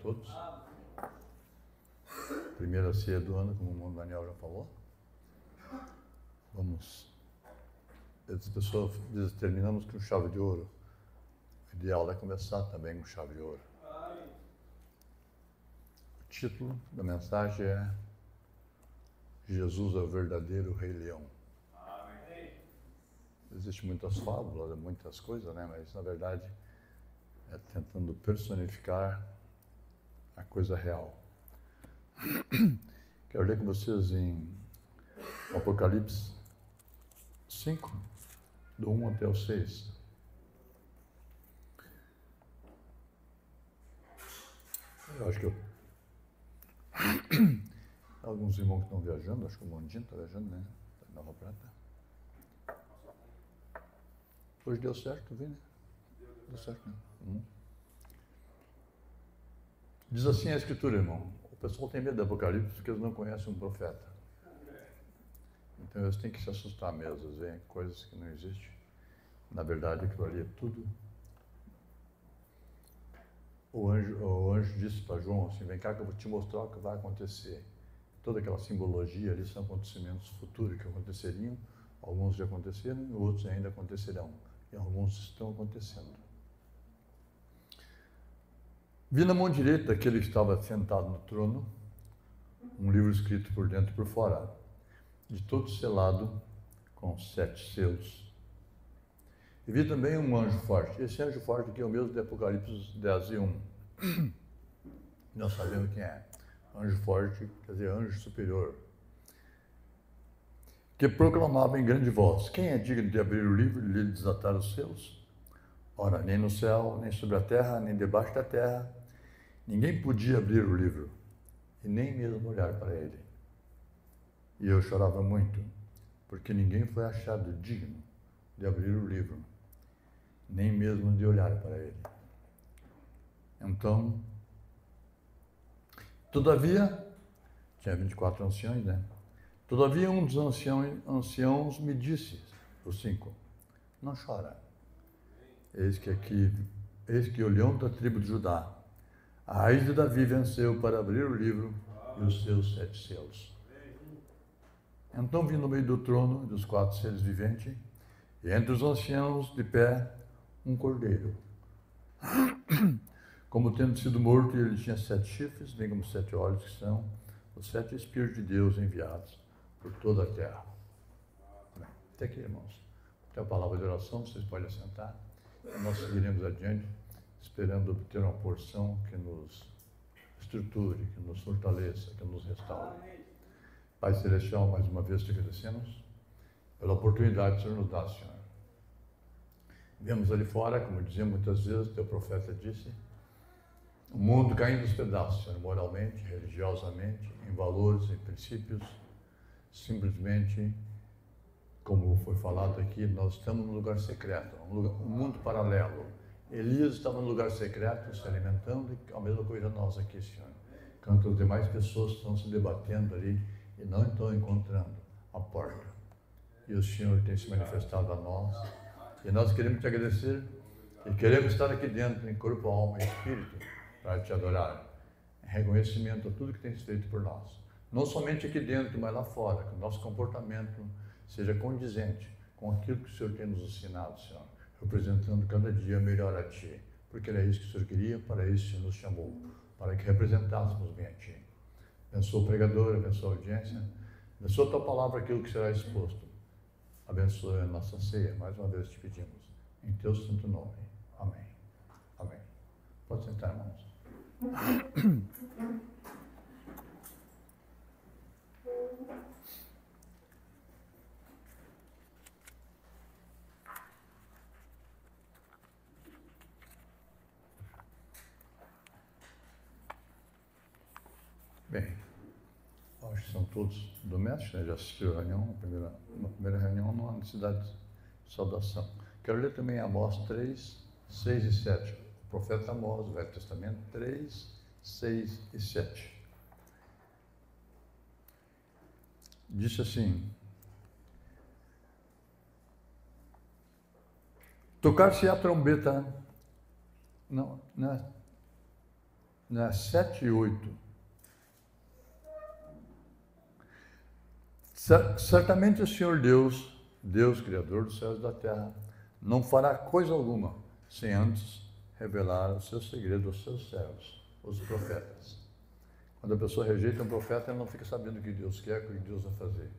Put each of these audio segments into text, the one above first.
todos. Primeira ceia do ano, como o Daniel já falou. Vamos. As pessoas dizem, terminamos com chave de ouro. O ideal é começar também com chave de ouro. O título da mensagem é Jesus é o verdadeiro Rei Leão. Existem muitas fábulas, muitas coisas, né? Mas na verdade é tentando personificar a coisa real. Quero ler com vocês em Apocalipse 5, do 1 até o 6. Eu acho que alguns irmãos que estão viajando, acho que o Mondinho está viajando, né? Está em Nova Prata. Hoje deu certo, viu, né? Deu certo, né? Diz assim a Escritura, irmão. O pessoal tem medo do Apocalipse porque eles não conhecem um profeta. Então eles têm que se assustar mesmo, eles veem coisas que não existem. Na verdade, aquilo ali é tudo. O anjo disse para João assim, vem cá que eu vou te mostrar o que vai acontecer. Toda aquela simbologia ali são acontecimentos futuros que aconteceriam, alguns já aconteceram e outros ainda acontecerão. E alguns estão acontecendo. Vi na mão direita daquele que estava sentado no trono, um livro escrito por dentro e por fora, de todo selado com 7 selos. E vi também um anjo forte. Esse anjo forte aqui é o mesmo de Apocalipse 10 e 1. Nós sabemos quem é. Anjo forte, quer dizer, anjo superior. Que proclamava em grande voz: quem é digno de abrir o livro e lhe desatar os selos? Ora, nem no céu, nem sobre a terra, nem debaixo da terra, ninguém podia abrir o livro, e nem mesmo olhar para ele. E eu chorava muito, porque ninguém foi achado digno de abrir o livro, nem mesmo de olhar para ele. Então, todavia, tinha 24 anciões, né? Todavia um dos anciãos me disse, os 5, não chora. Eis que o leão da tribo de Judá, a raiz de Davi, venceu para abrir o livro e os seus 7 selos. Então vi no meio do trono dos 4 seres viventes, e entre os anciãos de pé, um cordeiro. Como tendo sido morto, ele tinha 7 chifres, bem como 7 olhos, que são os 7 Espíritos de Deus enviados por toda a terra. Bem, até aqui, irmãos. Até a palavra de oração, vocês podem assentar. Nós seguiremos adiante, esperando obter uma porção que nos estruture, que nos fortaleça, que nos restaure. Pai Celestial, mais uma vez te agradecemos pela oportunidade que o Senhor nos dá, Senhor. Vemos ali fora, como dizia muitas vezes, teu profeta disse, o mundo caindo aos pedaços, Senhor, moralmente, religiosamente, em valores, em princípios, simplesmente, como foi falado aqui, nós estamos num lugar secreto, um mundo paralelo. Elias estava no lugar secreto, se alimentando, e a mesma coisa nós aqui, Senhor. Enquanto as demais pessoas estão se debatendo ali e não estão encontrando a porta. E o Senhor tem se manifestado a nós. E nós queremos te agradecer e queremos estar aqui dentro, em corpo, alma e espírito, para te adorar. Em reconhecimento a tudo que tens feito por nós. Não somente aqui dentro, mas lá fora, que o nosso comportamento seja condizente com aquilo que o Senhor tem nos ensinado, Senhor. Representando cada dia melhor a Ti. Porque era isso que o Senhor queria, para isso o Senhor nos chamou. Para que representássemos bem a Ti. Abençoa o pregador, abençoa a audiência. Abençoa a Tua palavra, aquilo que será exposto. Abençoa a nossa ceia, mais uma vez te pedimos, em Teu santo nome. Amém. Amém. Pode sentar, irmãos. Bem, acho que são todos domésticos, né? Já assistiu a reunião, na primeira reunião, não há necessidade de saudação. Quero ler também Amós 3, 6 e 7. O profeta Amós, do Velho Testamento, 3, 6 e 7. Disse assim: tocar-se a trombeta, não é? 7 e 8. Certamente o Senhor Deus, Deus Criador dos céus e da terra, não fará coisa alguma sem antes revelar o seu segredo aos seus servos, os profetas. Quando a pessoa rejeita um profeta, ela não fica sabendo o que Deus quer, o que Deus vai fazer.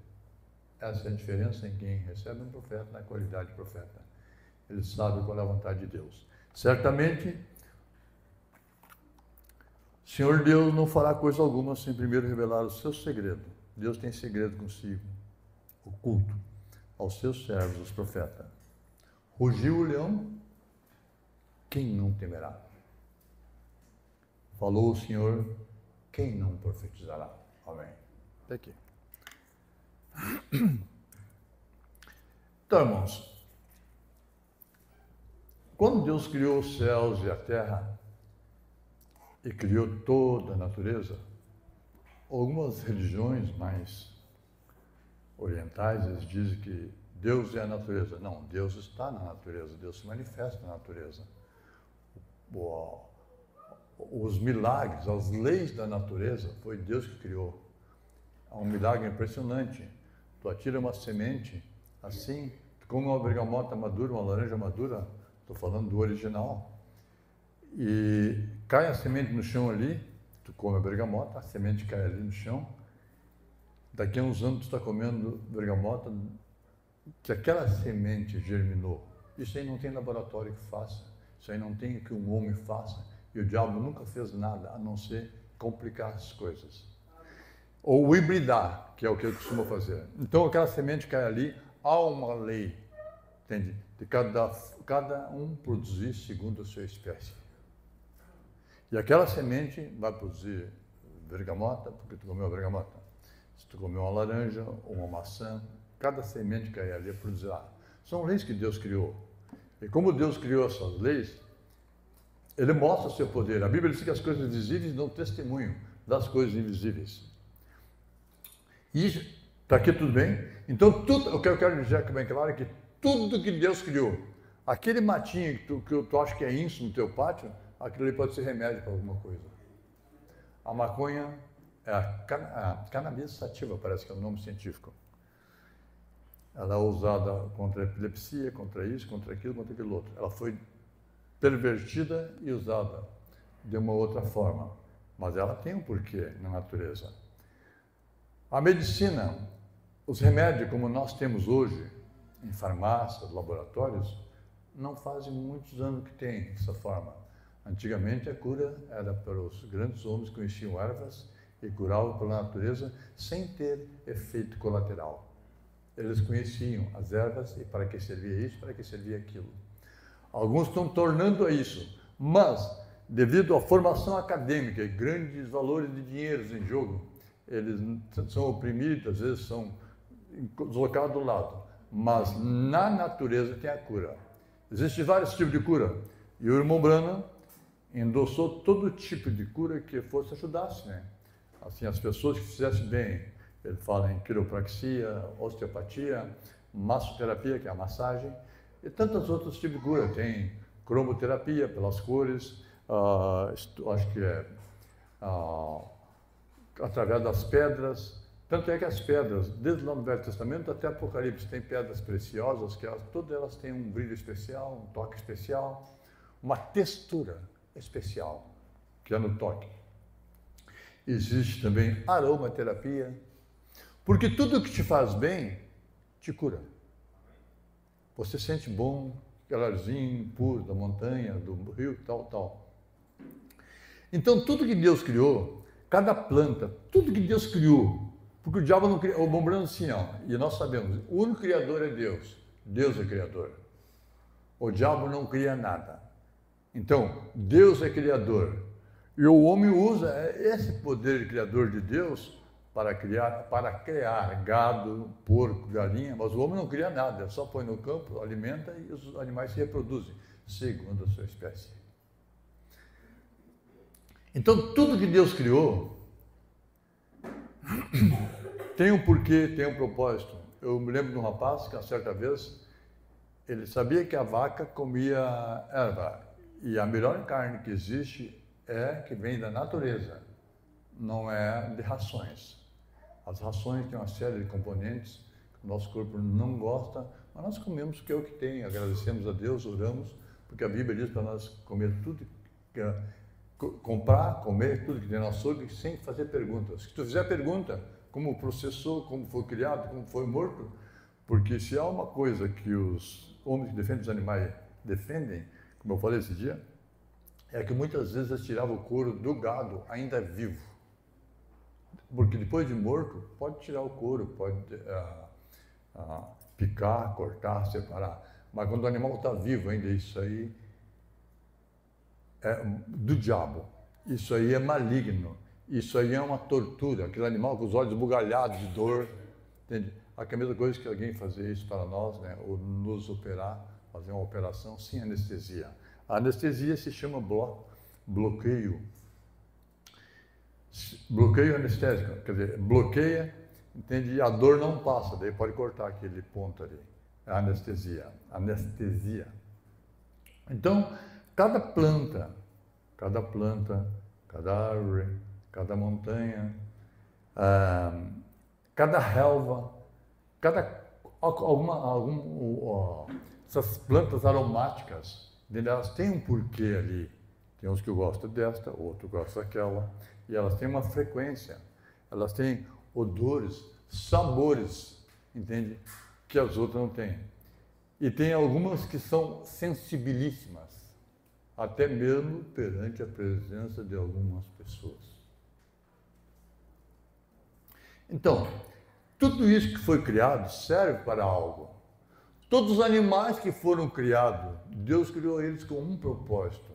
Essa é a diferença em quem recebe um profeta, na qualidade de profeta. Ele sabe qual é a vontade de Deus. Certamente, o Senhor Deus não fará coisa alguma sem primeiro revelar o seu segredo. Deus tem segredo consigo, oculto, aos seus servos, os profetas. Rugiu o leão, quem não temerá? Falou o Senhor, quem não profetizará? Amém. Até aqui. Então, irmãos, quando Deus criou os céus e a terra e criou toda a natureza, algumas religiões mais orientais, eles dizem que Deus é a natureza. Não, Deus está na natureza, Deus se manifesta na natureza. Os milagres, as leis da natureza, foi Deus que criou. É um milagre impressionante. Tu atira uma semente, assim, tu come uma bergamota madura, uma laranja madura, estou falando do original, e cai a semente no chão ali, tu come a bergamota, a semente cai ali no chão, daqui a uns anos tu está comendo bergamota, que aquela semente germinou. Isso aí não tem laboratório que faça, isso aí não tem que um homem faça, e o diabo nunca fez nada, a não ser complicar as coisas. Ou hibridar, que é o que ele costuma fazer. Então aquela semente cai ali, há uma lei, entende? De cada um produzir segundo a sua espécie. E aquela semente vai produzir bergamota, porque tu comeu a bergamota. Se tu comeu uma laranja ou uma maçã, cada semente que cai ali produzirá. São leis que Deus criou. E como Deus criou essas leis, Ele mostra o seu poder. A Bíblia diz que as coisas visíveis dão testemunho das coisas invisíveis. E está aqui tudo bem? Então, tudo, o que eu quero dizer bem claro é que tudo que Deus criou, aquele matinho que tu acha que é isso no teu pátio, aquilo ali pode ser remédio para alguma coisa. A maconha é a cannabis sativa, parece que é o nome científico. Ela é usada contra a epilepsia, contra isso, contra aquilo outro. Ela foi pervertida e usada de uma outra forma, mas ela tem um porquê na natureza. A medicina, os remédios como nós temos hoje, em farmácias, laboratórios, não fazem muitos anos que tem dessa forma. Antigamente a cura era para os grandes homens que conheciam ervas e curavam pela natureza sem ter efeito colateral. Eles conheciam as ervas e para que servia isso, para que servia aquilo. Alguns estão tornando a isso, mas devido à formação acadêmica e grandes valores de dinheiro em jogo, eles são oprimidos, às vezes são deslocados do lado, mas na natureza tem a cura. Existem vários tipos de cura, e o irmão Branham endossou todo tipo de cura que fosse ajudasse, né? Assim, as pessoas que fizessem bem. Ele fala em quiropraxia, osteopatia, massoterapia, que é a massagem, e tantos outros tipos de cura. Tem cromoterapia pelas cores, acho que é através das pedras. Tanto é que as pedras, desde lá no Velho Testamento até Apocalipse, tem pedras preciosas, que todas elas têm um brilho especial, um toque especial, uma textura especial, que é no toque. Existe também aromaterapia, porque tudo que te faz bem, te cura. Você sente bom, calorzinho puro da montanha, do rio, tal. Então, tudo que Deus criou, cada planta, tudo que Deus criou, porque o diabo não cria, o irmão Branham assim, e nós sabemos, o único criador é Deus. Deus é criador. O diabo não cria nada. Então, Deus é criador. E o homem usa esse poder criador de Deus para criar gado, porco, galinha, mas o homem não cria nada, ele só põe no campo, alimenta e os animais se reproduzem, segundo a sua espécie. Então, tudo que Deus criou tem um porquê, tem um propósito. Eu me lembro de um rapaz que, uma certa vez, ele sabia que a vaca comia erva, e a melhor carne que existe é que vem da natureza, não é de rações. As rações têm uma série de componentes que o nosso corpo não gosta, mas nós comemos porque é o que tem, agradecemos a Deus, oramos, porque a Bíblia diz para nós comer tudo, comprar, comer tudo que tem no açougue sem fazer perguntas. Se tu fizer pergunta, como processou, como foi criado, como foi morto, porque se há uma coisa que os homens que defendem os animais defendem, como eu falei esse dia, é que muitas vezes eles tiravam o couro do gado ainda vivo. Porque depois de morto, pode tirar o couro, pode picar, cortar, separar. Mas quando o animal está vivo ainda, isso aí é do diabo. Isso aí é maligno. Isso aí é uma tortura. Aquele animal com os olhos bugalhados de dor. Entende? A mesma coisa que alguém fazer isso para nós, né? Ou nos operar, fazer uma operação sem anestesia. A anestesia se chama bloqueio. Bloqueio anestésico, quer dizer, bloqueia, entende? E a dor não passa, daí pode cortar aquele ponto ali. É a anestesia. Então, cada planta, cada árvore, cada montanha, cada relva, essas plantas aromáticas, elas têm um porquê ali. Tem uns que gostam desta, outro gosta daquela, e elas têm uma frequência, elas têm odores, sabores, entende? Que as outras não têm. E tem algumas que são sensibilíssimas, até mesmo perante a presença de algumas pessoas. Então, tudo isso que foi criado serve para algo. Todos os animais que foram criados, Deus criou eles com um propósito.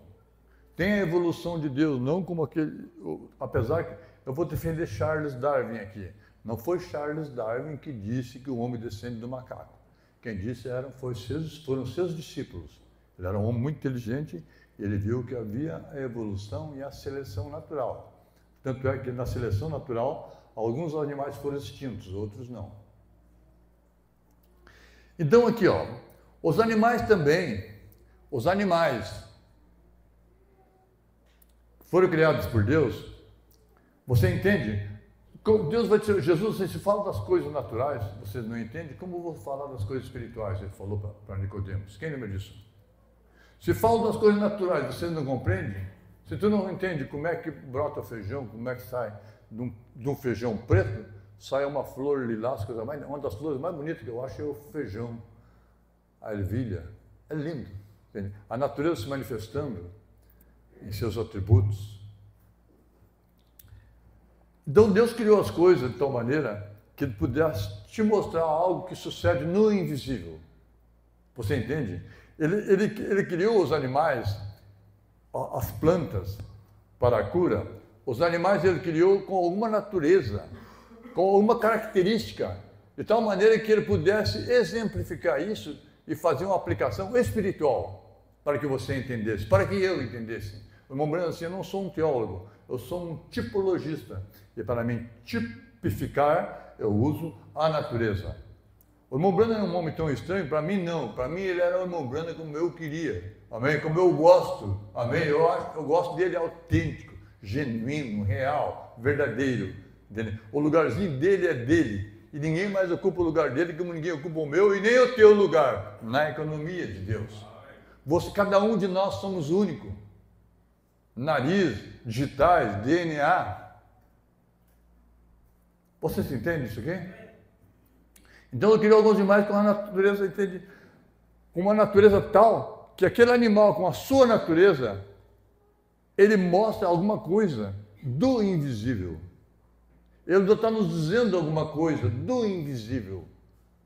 Tem a evolução de Deus, não como aquele... Apesar que eu vou defender Charles Darwin aqui. Não foi Charles Darwin que disse que o homem descende do macaco. Quem disse foram seus discípulos. Ele era um homem muito inteligente e ele viu que havia a evolução e a seleção natural. Tanto é que na seleção natural, alguns animais foram extintos, outros não. Então aqui, ó, os animais foram criados por Deus. Você entende? Deus vai dizer, Jesus, você se fala das coisas naturais, vocês não entendem, como eu vou falar das coisas espirituais? Ele falou para Nicodemos. Quem lembra disso? Se falo das coisas naturais, vocês não compreendem? Se tu não entende como é que brota feijão, como é que sai de um feijão preto, sai uma flor lilás, uma das flores mais bonitas que eu acho é o feijão, a ervilha. É lindo. Entende? A natureza se manifestando em seus atributos. Então Deus criou as coisas de tal maneira que Ele pudesse te mostrar algo que sucede no invisível. Você entende? Ele criou os animais, as plantas para a cura. Os animais Ele criou com alguma natureza, com alguma característica, de tal maneira que Ele pudesse exemplificar isso e fazer uma aplicação espiritual para que você entendesse, para que eu entendesse. O irmão Breno, assim, eu não sou um teólogo, eu sou um tipologista. E para mim tipificar, eu uso a natureza. O irmão Breno é um homem tão estranho? Para mim, não. Para mim, ele era o irmão Breno como eu queria. Amém? Como eu gosto. Amém? Eu gosto dele autêntico, genuíno, real, verdadeiro. Entendeu? O lugarzinho dele é dele. E ninguém mais ocupa o lugar dele como ninguém ocupa o meu e nem o teu lugar. Na economia de Deus. Cada um de nós somos único. Nariz, digitais, DNA. Você se entende isso aqui? Então eu criou alguns animais com a natureza, entende? Com uma natureza tal que aquele animal com a sua natureza, ele mostra alguma coisa do invisível. Ele está nos dizendo alguma coisa do invisível,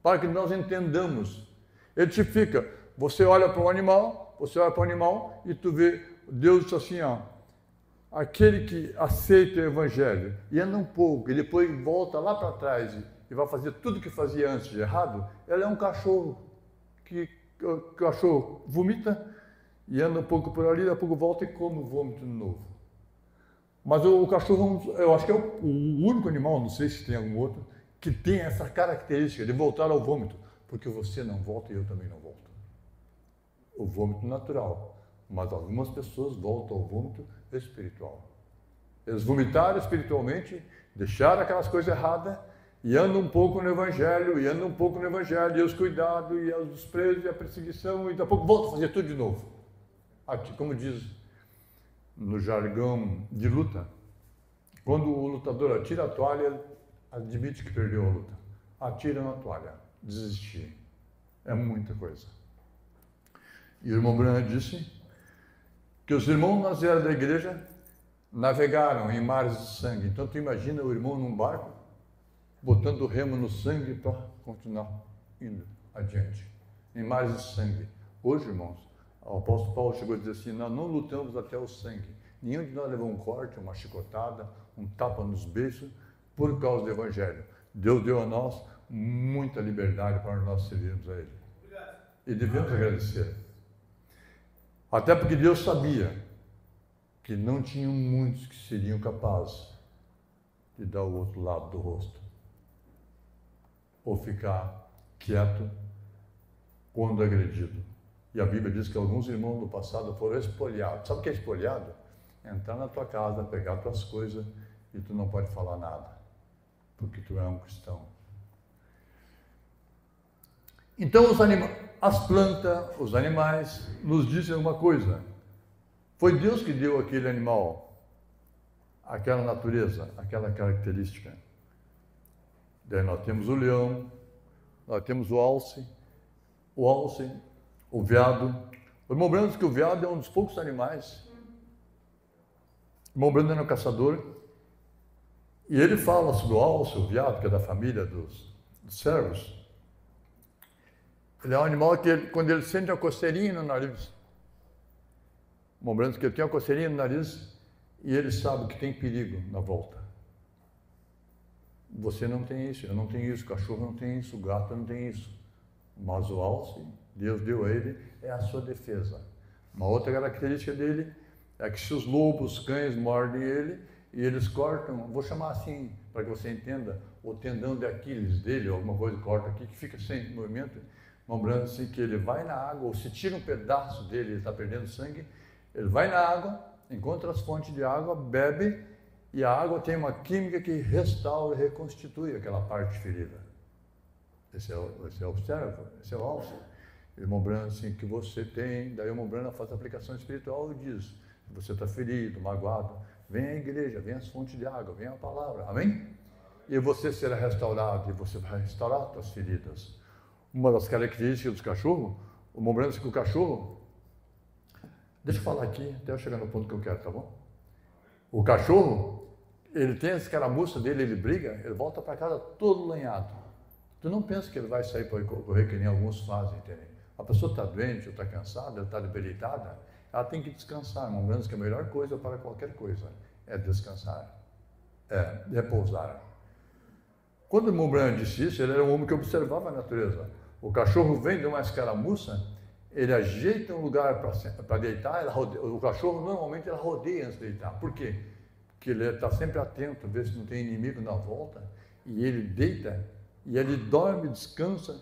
para que nós entendamos. Ele tipifica, você olha para o animal e tu vê, Deus diz assim, ó, aquele que aceita o Evangelho e anda um pouco, e depois volta lá para trás e vai fazer tudo o que fazia antes de errado, ela é um cachorro, que o cachorro vomita e anda um pouco por ali, daqui a pouco volta e come o vômito de novo. Mas o cachorro, eu acho que é o único animal, não sei se tem algum outro, que tem essa característica de voltar ao vômito, porque você não volta e eu também não volto. O vômito natural. Mas algumas pessoas voltam ao vômito espiritual. Eles vomitaram espiritualmente, deixaram aquelas coisas erradas e andam um pouco no Evangelho, e os cuidados, e os desprezo, e a perseguição, e daqui a pouco voltam a fazer tudo de novo. Como diz no jargão de luta, quando o lutador atira a toalha, ele admite que perdeu a luta. Atira na toalha, desistir. É muita coisa. E o irmão Branham disse que os irmãos nas eras da igreja navegaram em mares de sangue. Então, tu imagina o irmão num barco, botando o remo no sangue para continuar indo adiante. Em mares de sangue. Hoje, irmãos, o apóstolo Paulo chegou a dizer assim, nós não lutamos até o sangue. Nenhum de nós levou um corte, uma chicotada, um tapa nos beiços, por causa do Evangelho. Deus deu a nós muita liberdade para nós servirmos a Ele. E devemos agradecer. Até porque Deus sabia que não tinham muitos que seriam capazes de dar o outro lado do rosto. Ou ficar quieto quando agredido. E a Bíblia diz que alguns irmãos do passado foram espoliados. Sabe o que é espoliado? Entrar na tua casa, pegar tuas coisas e tu não pode falar nada, porque tu é um cristão. Então as plantas, os animais nos dizem uma coisa. Foi Deus que deu aquele animal, aquela natureza, aquela característica. Daí nós temos o leão, nós temos o alce, o veado. O irmão Branham diz que o veado é um dos poucos animais. O irmão Branham é um caçador. E ele fala sobre o alce, o veado, que é da família dos cervos. Ele é um animal que, quando ele sente uma coceirinha no nariz, o irmão Branham diz que ele tem uma coceirinha no nariz e ele sabe que tem perigo na volta. Você não tem isso, eu não tenho isso, o cachorro não tem isso, o gato não tem isso. Mas o alce, Deus deu a ele, é a sua defesa. Uma outra característica dele é que se os lobos, os cães mordem ele, e eles cortam, vou chamar assim, para que você entenda, o tendão de Aquiles dele, alguma coisa corta aqui, que fica sem movimento, lembrando assim que ele vai na água, ou se tira um pedaço dele, ele está perdendo sangue, ele vai na água, encontra as fontes de água, bebe, e a água tem uma química que restaura e reconstitui aquela parte ferida. Esse é o cérebro, esse é o alce. O irmão Branham, assim, que você tem, daí o irmão Branham faz a aplicação espiritual e diz, se você está ferido, magoado, vem à igreja, vem às fontes de água, vem à palavra, amém? E você será restaurado, e você vai restaurar as suas feridas. Uma das características do cachorro, o irmão Branham diz que o cachorro, deixa eu falar aqui, até eu chegar no ponto que eu quero, tá bom? O cachorro, ele tem a escaramuça dele, ele briga, ele volta para casa todo lanhado. Tu não pensa que ele vai sair para correr que nem alguns fazem, entende? A pessoa está doente, ou está cansada, ou está debilitada, ela tem que descansar. Irmão Branham diz que a melhor coisa para qualquer coisa é descansar, é repousar. Quando o irmão Branham disse isso, ele era um homem que observava a natureza. O cachorro vem de uma escaramuça, ele ajeita um lugar para deitar, o cachorro normalmente ele rodeia antes de deitar. Por quê? Porque ele está sempre atento, vê se não tem inimigo na volta, e ele deita, e ele dorme, descansa,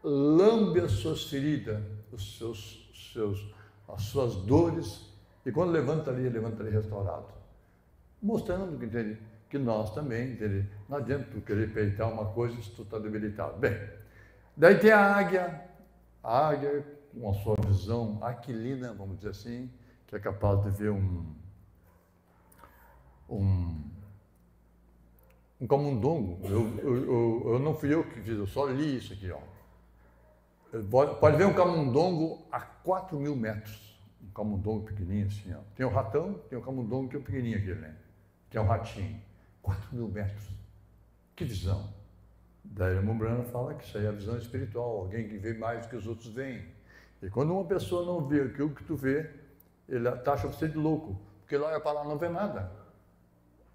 lambe as suas feridas, as suas dores, e quando levanta ali restaurado. Mostrando que, entende, que nós também, entende, não adianta tu querer peitar uma coisa se tu está debilitado. Bem, daí tem a águia com a sua visão aquilina, vamos dizer assim, que é capaz de ver um camundongo. Eu não fui eu que fiz, eu só li isso aqui, ó. Pode ver um camundongo a 4.000 metros, um camundongo pequenininho assim, ó. Tem o ratão, tem o camundongo que é o pequenininho aquele, né? Que é um ratinho, 4.000 metros. Que visão! Daí o irmão Branham fala que isso aí é a visão espiritual, alguém que vê mais do que os outros veem. E quando uma pessoa não vê aquilo que tu vê, ele taxa você de louco, porque ele olha para lá e não vê nada.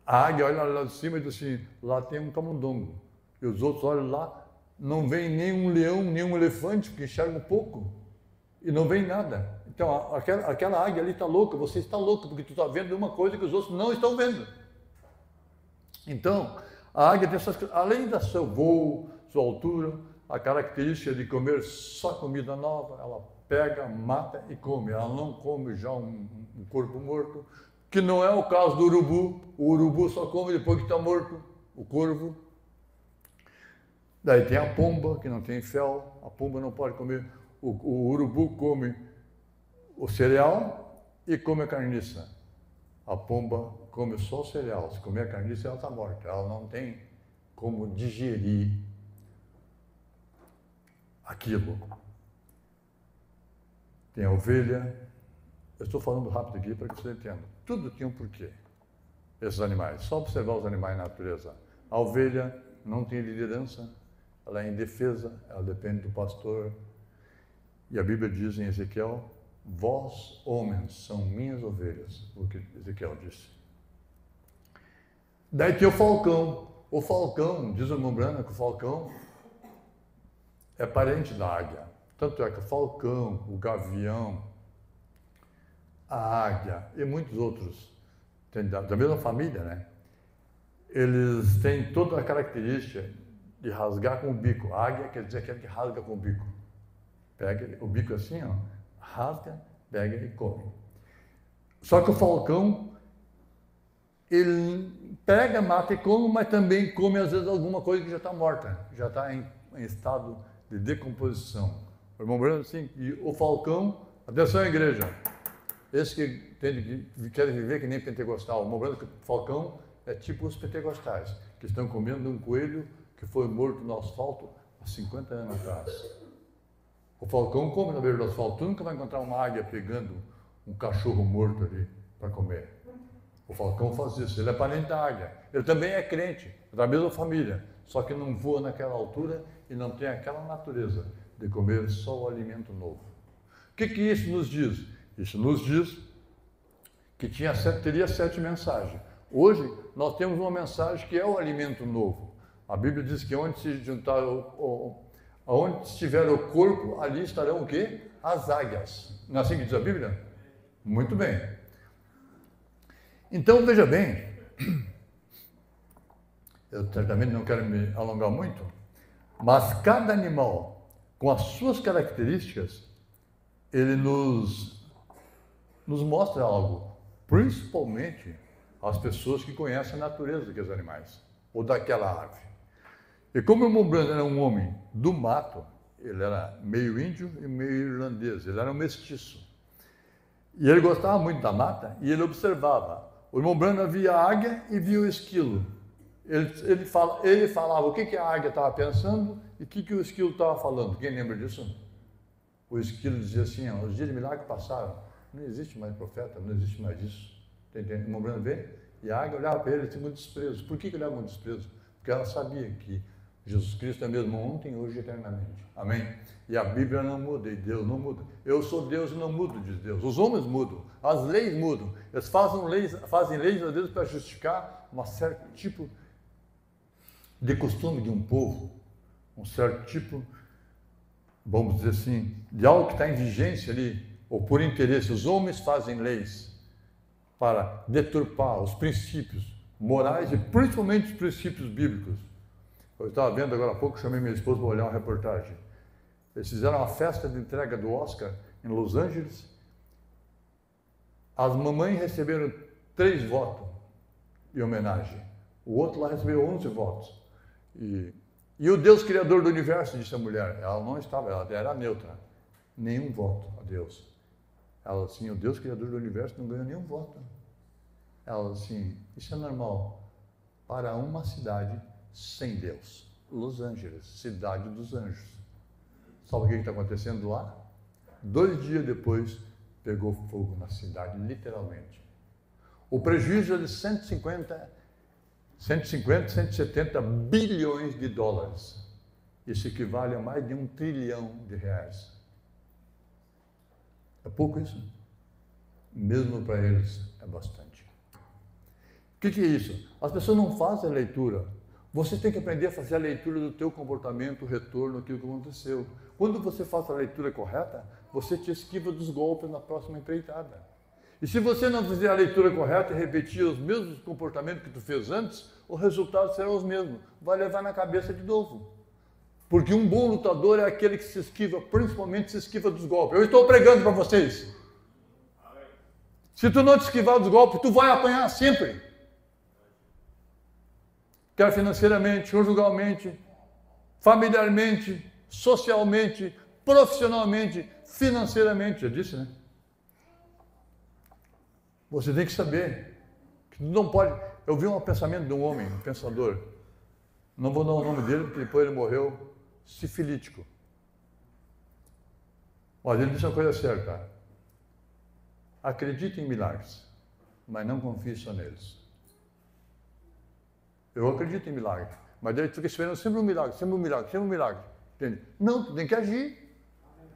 A águia olha lá de cima e diz assim, lá tem um camundongo. E os outros olham lá, não vem nem um leão, nem um elefante, porque enxergam pouco. E não vem nada. Então, aquela águia ali está louca, você está louco, porque tu está vendo uma coisa que os outros não estão vendo. Então, a águia tem essas, além do seu voo, sua altura, a característica de comer só comida nova, ela pega, mata e come. Ela não come já um corpo morto, que não é o caso do urubu. O urubu só come depois que está morto, o corvo. Daí tem a pomba, que não tem fel, a pomba não pode comer. O urubu come o cereal e come a carniça. A pomba come só o cereal. Se comer a carniça, ela está morta. Ela não tem como digerir aquilo. Tem a ovelha. Eu estou falando rápido aqui para que você entenda. Tudo tinha um porquê. Esses animais. Só observar os animais na natureza. A ovelha não tem liderança. Ela é indefesa. Ela depende do pastor. E a Bíblia diz em Ezequiel: vós, homens, são minhas ovelhas. O que Ezequiel disse. Daí tem o falcão. O falcão, diz o irmão Branham, que o falcão é parente da águia. Tanto é que o falcão, o gavião, a águia e muitos outros, da mesma família, né? Eles têm toda a característica de rasgar com o bico. A águia quer dizer aquele que rasga com o bico. Pega o bico assim, ó, rasga, pega e come. Só que o falcão, ele pega, mata e come, mas também come às vezes alguma coisa que já está morta, já está em estado de decomposição. O irmão Branham assim, e o falcão, atenção igreja, esse que querem viver que nem pentecostal, o irmão Branham, que o falcão é tipo os pentecostais, que estão comendo um coelho que foi morto no asfalto há 50 anos atrás. O falcão come na beira do asfalto. Tu nunca vai encontrar uma águia pegando um cachorro morto ali para comer. O falcão faz isso. Ele é parente da águia. Ele também é crente, da mesma família, só que não voa naquela altura e não tem aquela natureza de comer só o alimento novo. O que isso nos diz? Isso nos diz que teria 7 mensagens. Hoje, nós temos uma mensagem que é o alimento novo. A Bíblia diz que onde se juntar aonde estiver o corpo, ali estarão o quê? As águias. Não é assim que diz a Bíblia? Muito bem. Então, veja bem, eu certamente não quero me alongar muito, mas cada animal, com as suas características, ele nos mostra algo, principalmente as pessoas que conhecem a natureza daqueles animais, ou daquela ave. E como o irmão Branham era um homem do mato, ele era meio índio e meio irlandês, ele era um mestiço. E ele gostava muito da mata e ele observava. O irmão Branham via a águia e via o esquilo. Ele falava o que a águia estava pensando e o que o esquilo estava falando. Quem lembra disso? O esquilo dizia assim, ó, os dias de milagre passaram, não existe mais profeta, não existe mais isso. Entende? O irmão Branham vê e a águia olhava para ele e tinha muito desprezo. Por que olhava com desprezo? Porque ela sabia que Jesus Cristo é mesmo ontem, hoje e eternamente. Amém? E a Bíblia não muda, e Deus não muda. Eu sou Deus e não mudo, diz Deus. Os homens mudam, as leis mudam. Eles fazem leis às vezes para justificar um certo tipo de costume de um povo, um certo tipo, vamos dizer assim, de algo que está em vigência ali, ou por interesse. Os homens fazem leis para deturpar os princípios morais e principalmente os princípios bíblicos. Eu estava vendo agora há pouco, chamei minha esposa para olhar uma reportagem. Eles fizeram uma festa de entrega do Oscar em Los Angeles. As mamães receberam 3 votos em homenagem. O outro lá recebeu 11 votos. E o Deus Criador do Universo, disse a mulher, ela não estava, ela era neutra. Nenhum voto a Deus. Ela assim, o Deus Criador do Universo não ganhou nenhum voto. Ela assim, isso é normal para uma cidade sem Deus. Los Angeles, cidade dos anjos. Sabe o que está acontecendo lá? 2 dias depois, pegou fogo na cidade, literalmente. O prejuízo é de 150, 170 bilhões de dólares. Isso equivale a mais de 1 trilhão de reais. É pouco isso? Mesmo para eles, é bastante. O que é isso? As pessoas não fazem a leitura. Você tem que aprender a fazer a leitura do teu comportamento, o retorno, aquilo que aconteceu. Quando você faz a leitura correta, você te esquiva dos golpes na próxima empreitada. E se você não fizer a leitura correta e repetir os mesmos comportamentos que tu fez antes, os resultados serão os mesmos. Vai levar na cabeça de novo. Porque um bom lutador é aquele que se esquiva, principalmente se esquiva dos golpes. Eu estou pregando para vocês. Se tu não te esquivar dos golpes, tu vai apanhar sempre. Quer financeiramente, conjugalmente, familiarmente, socialmente, profissionalmente, financeiramente. Já disse, né? Você tem que saber que tu não pode... Eu vi um pensamento de um homem, um pensador. Não vou dar o nome dele, porque depois ele morreu sifilítico. Mas ele disse uma coisa certa. Acredite em milagres, mas não confie só neles. Eu acredito em milagres, mas daí tu fica esperando sempre um milagre, sempre um milagre, sempre um milagre. Entende? Não, tu tem que agir,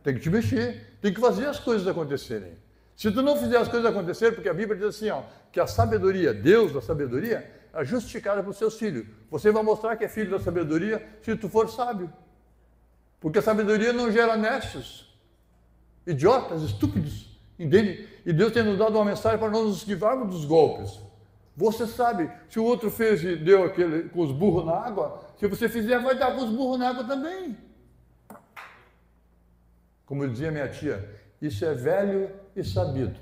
tem que te mexer, tem que fazer as coisas acontecerem. Se tu não fizer as coisas acontecerem, porque a Bíblia diz assim, ó, que a sabedoria, Deus da sabedoria, é justificada para os seus filhos. Você vai mostrar que é filho da sabedoria se tu for sábio. Porque a sabedoria não gera nestes, idiotas, estúpidos, entende? E Deus tem nos dado uma mensagem para nós nos esquivarmos dos golpes. Você sabe, se o outro fez e deu aquele com os burros na água, se você fizer, vai dar com os burros na água também. Como dizia minha tia, isso é velho e sabido.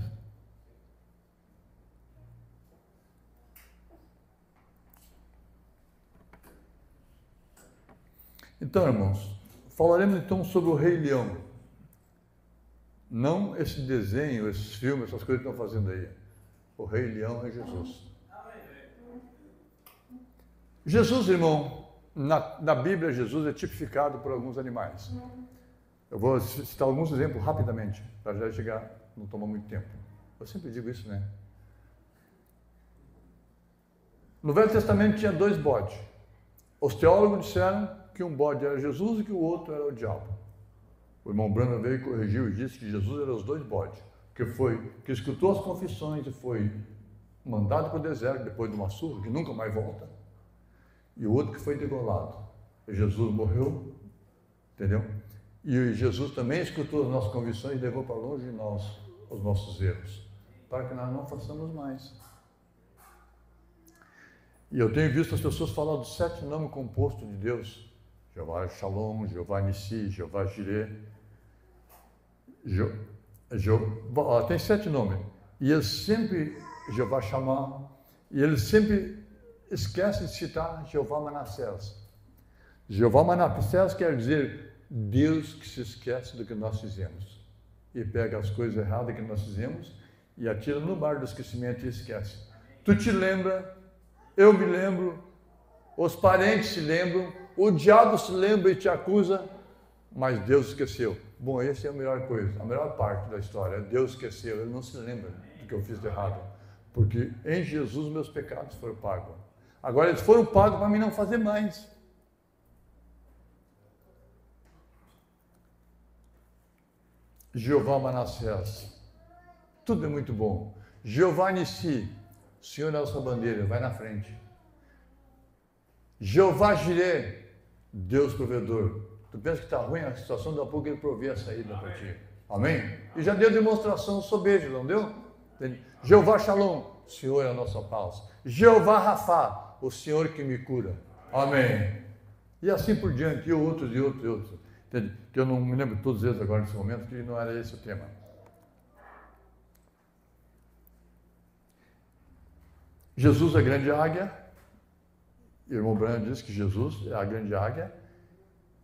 Então, irmãos, falaremos então sobre o Rei Leão. Não esse desenho, esses filmes, essas coisas que estão fazendo aí. O Rei Leão é Jesus. Jesus, irmão, na Bíblia, Jesus é tipificado por alguns animais. Eu vou citar alguns exemplos rapidamente, para já chegar, não tomar muito tempo. Eu sempre digo isso, né? No Velho Testamento tinha 2 bodes. Os teólogos disseram que um bode era Jesus e que o outro era o diabo. O irmão Branham veio e corrigiu e disse que Jesus era os 2 bodes, que escutou as confissões e foi mandado para o deserto depois de uma surra, que nunca mais volta. E o outro que foi degolado. E Jesus morreu, entendeu? E Jesus também escutou as nossas convicções e levou para longe de nós os nossos erros, para que nós não façamos mais. E eu tenho visto as pessoas falar dos 7 nomes compostos de Deus. Jeová Shalom, Jeová Nissi, Jeová Jireh. Tem 7 nomes. E eles sempre, Jeová Shammah, e eles sempre esquecem de citar Jeová Manassés. Jeová Manassés quer dizer Deus que se esquece do que nós fizemos. E pega as coisas erradas que nós fizemos e atira no mar do esquecimento e esquece. Tu te lembra, eu me lembro, os parentes se lembram, o diabo se lembra e te acusa, mas Deus esqueceu. Bom, essa é a melhor coisa, a melhor parte da história. Deus esqueceu, ele não se lembra do que eu fiz de errado. Porque em Jesus meus pecados foram pagos. Agora eles foram pagos para mim não fazer mais. Jeová Manassés, tudo é muito bom. Jeová Nissi, o Senhor é a nossa bandeira, vai na frente. Jeová Jireh, Deus provedor. Tu pensa que está ruim a situação, daqui a pouco ele provê a saída para ti. Amém? E já deu demonstração sobeja, não deu? Jeová Shalom, o Senhor é a nossa paz. Jeová Rafá, o Senhor que me cura. Amém. E assim por diante, e outros, e outros, e outros. Entende? Que eu não me lembro todos eles agora nesse momento, que não era esse o tema. Jesus é a grande águia. O irmão Branham diz que Jesus é a grande águia.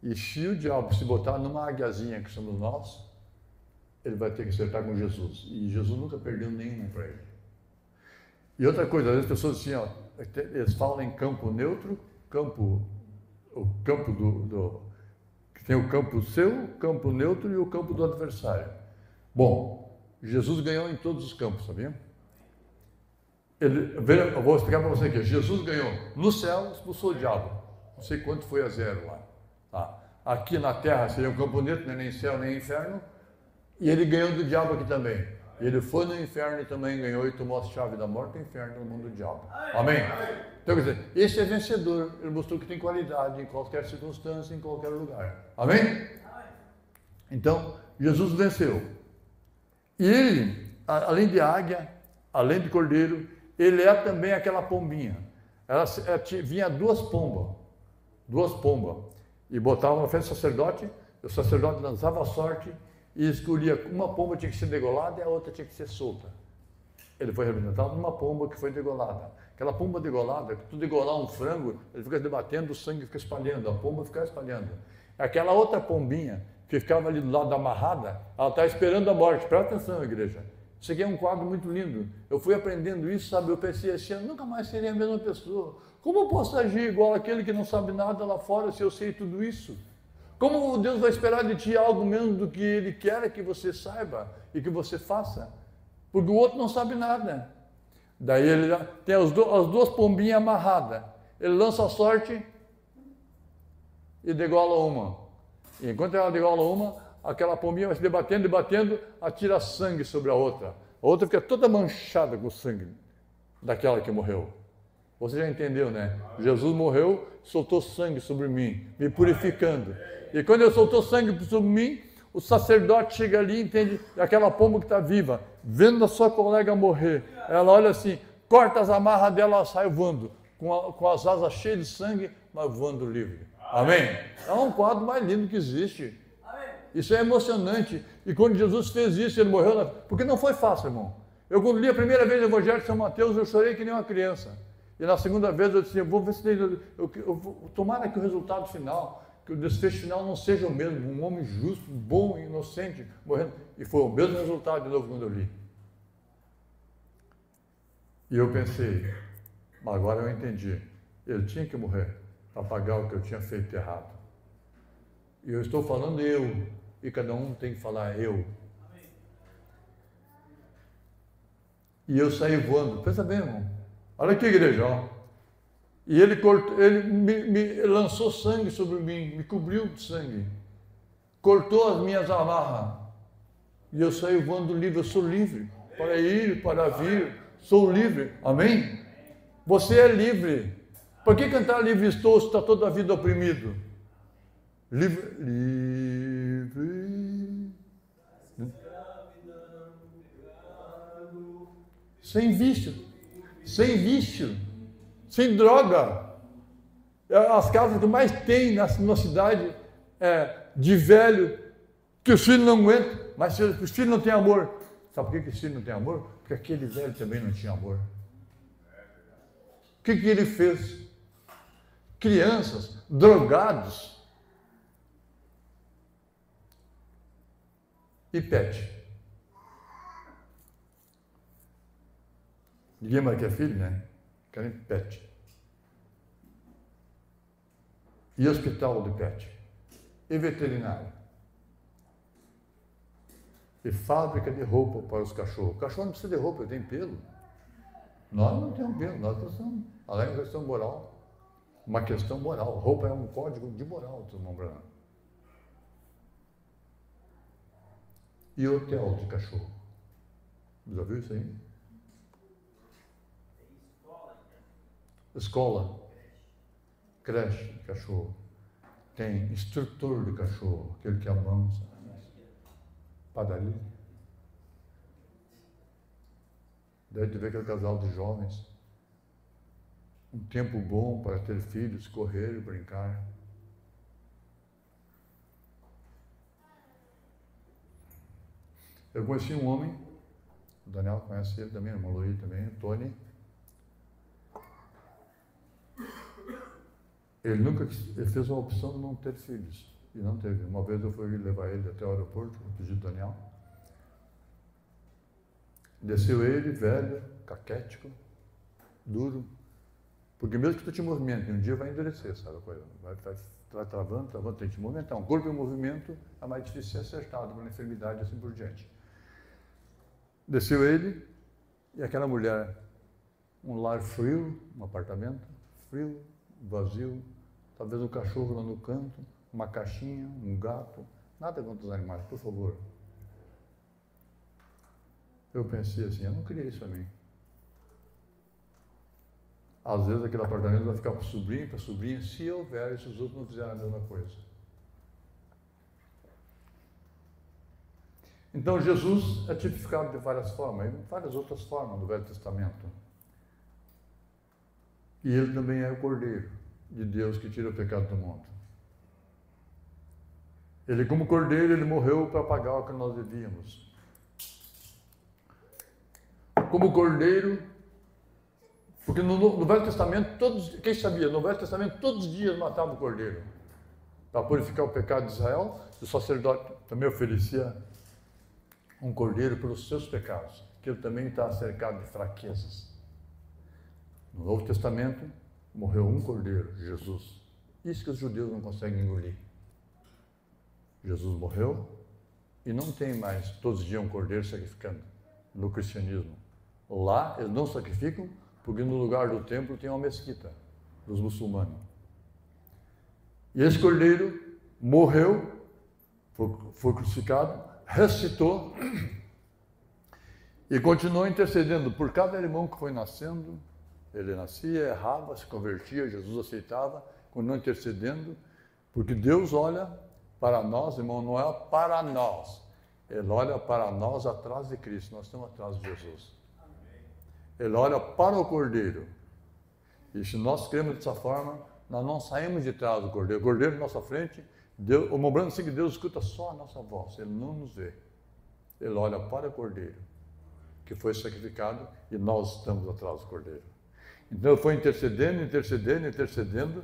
E se o diabo se botar numa águiazinha que somos nós, ele vai ter que acertar com Jesus. E Jesus nunca perdeu nenhum para ele. E outra coisa, às vezes as pessoas assim, ó, eles falam em campo neutro, o campo que tem o campo seu, o campo neutro e o campo do adversário. Bom, Jesus ganhou em todos os campos, sabia? Eu vou explicar para você aqui. Jesus ganhou no céu, expulsou o diabo. Não sei quanto foi a 0 lá. Tá. Aqui na terra seria um campo neutro, nem céu nem inferno. E ele ganhou do diabo aqui também. Ele foi no inferno e também ganhou e tomou a chave da morte do inferno no mundo do diabo. Amém? Então, quer dizer, esse é vencedor. Ele mostrou que tem qualidade em qualquer circunstância, em qualquer lugar. Amém? Então, Jesus venceu. E ele, além de águia, além de cordeiro, ele é também aquela pombinha. Vinha duas pombas. e botava na frente do sacerdote, o sacerdote lançava a sorte e escolhia uma pomba tinha que ser degolada e a outra tinha que ser solta. Ele foi representado numa pomba que foi degolada. Aquela pomba degolada, tu degolar um frango, ele fica debatendo, o sangue fica espalhando, a pomba fica espalhando. Aquela outra pombinha que ficava ali do lado da amarrada, ela está esperando a morte. Presta atenção, igreja. Isso aqui é um quadro muito lindo. Eu fui aprendendo isso, sabe? Eu pensei assim, eu nunca mais serei a mesma pessoa. Como eu posso agir igual aquele que não sabe nada lá fora se eu sei tudo isso? Como Deus vai esperar de ti algo menos do que Ele quer que você saiba e que você faça? Porque o outro não sabe nada. Daí ele tem as duas pombinhas amarradas. Ele lança a sorte e degola uma. E enquanto ela degola uma, aquela pombinha vai se debatendo, atira sangue sobre a outra. A outra fica toda manchada com sangue daquela que morreu. Você já entendeu, né? Jesus morreu, soltou sangue sobre mim, me purificando. E quando ele soltou sangue sobre mim, o sacerdote chega ali e entende aquela pomba que está viva, vendo a sua colega morrer. Ela olha assim, corta as amarras dela, ela sai voando, com as asas cheias de sangue, mas voando livre. Amém? É um quadro mais lindo que existe. Isso é emocionante. E quando Jesus fez isso, ele morreu, porque não foi fácil, irmão. Eu quando li a primeira vez o Evangelho de São Mateus, eu chorei que nem uma criança. E na segunda vez eu disse, eu vou ver se tomara que o resultado final, que o desfecho final não seja o mesmo, um homem justo, bom, inocente, morrendo. E foi o mesmo resultado de novo quando eu li. E eu pensei, mas agora eu entendi, ele tinha que morrer para pagar o que eu tinha feito errado. E eu estou falando eu, e cada um tem que falar eu. E eu saí voando, pensa bem, irmão. Olha aqui, igreja, ó. E ele me lançou sangue sobre mim, me cobriu de sangue, cortou as minhas amarras, e eu saí voando livre. Eu sou livre para ir, para vir, sou livre, amém? Você é livre. Por que cantar livre estou se está toda a vida oprimido? Livre. Sem vício, sem droga. As casas que mais tem na cidade de velho, que os filhos não aguentam, mas os filhos não têm amor. Sabe por que os filhos não têm amor? Porque aquele velho também não tinha amor. O que ele fez? Crianças, drogados e pet. Ninguém mais quer filho, né? Querem pet. E hospital de pet. E veterinário. E fábrica de roupa para os cachorros. O cachorro não precisa de roupa, ele tem pelo. Nós não temos pelo, nós precisamos. Além da questão moral. Uma questão moral. Roupa é um código de moral, irmão Bruno. E hotel de cachorro. Já viu isso aí? Escola, creche de cachorro, tem instrutor de cachorro, aquele que avança, padaria. Daí tu vê aquele casal de jovens, um tempo bom para ter filhos, correr e brincar. Eu conheci um homem, o Daniel conhece ele também, o irmão Luiz também, o Tony. Ele fez uma opção de não ter filhos, e não teve. Uma vez eu fui levar ele até o aeroporto, no pedido do Daniel. Desceu ele, velho, caquético, duro, porque mesmo que tu te movimente, um dia vai endurecer, sabe a coisa? Vai travando, tem que te movimentar. Um corpo em movimento é mais difícil de ser acertado por uma enfermidade e assim por diante. Desceu ele e aquela mulher, um lar frio, um apartamento frio, vazio, talvez um cachorro lá no canto, uma caixinha, um gato, nada contra os animais, por favor. Eu pensei assim, eu não queria isso a mim. Às vezes aquele apartamento vai ficar para o sobrinho, para a sobrinha, se houver, e se os outros não fizerem a mesma coisa. Então Jesus é tipificado de várias formas, e várias outras formas no Velho Testamento. E ele também é o Cordeiro de Deus que tira o pecado do mundo. Ele, como cordeiro, ele morreu para pagar o que nós devíamos. Como cordeiro, porque no Velho Testamento, quem sabia? No Velho Testamento, todos os dias matavam o cordeiro. Para purificar o pecado de Israel, o sacerdote também oferecia um cordeiro pelos seus pecados, que ele também está cercado de fraquezas. No Novo Testamento, morreu um cordeiro, Jesus. Isso que os judeus não conseguem engolir. Jesus morreu e não tem mais todos os dias um cordeiro sacrificando no cristianismo. Lá eles não sacrificam porque no lugar do templo tem uma mesquita dos muçulmanos. E esse cordeiro morreu, foi crucificado, ressuscitou e continuou intercedendo por cada irmão que foi nascendo. Ele nascia, errava, se convertia, Jesus aceitava, continuou intercedendo, porque Deus olha para nós, irmão, não é para nós. Ele olha para nós atrás de Cristo, nós estamos atrás de Jesus. Ele olha para o Cordeiro. E se nós cremos dessa forma, nós não saímos de trás do Cordeiro. O Cordeiro na nossa frente, Deus, lembrando assim que Deus escuta só a nossa voz, Ele não nos vê. Ele olha para o Cordeiro, que foi sacrificado, e nós estamos atrás do Cordeiro. Então ele foi intercedendo,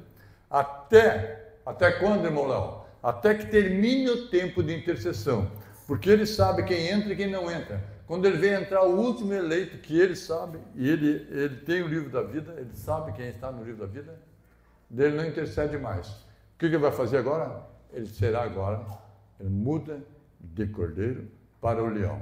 até quando, irmão Léo? Até que termine o tempo de intercessão. Porque ele sabe quem entra e quem não entra. Quando ele vem entrar o último eleito, que ele sabe, e ele tem o livro da vida, ele sabe quem está no livro da vida, ele não intercede mais. O que ele vai fazer agora? Ele muda de cordeiro para o leão.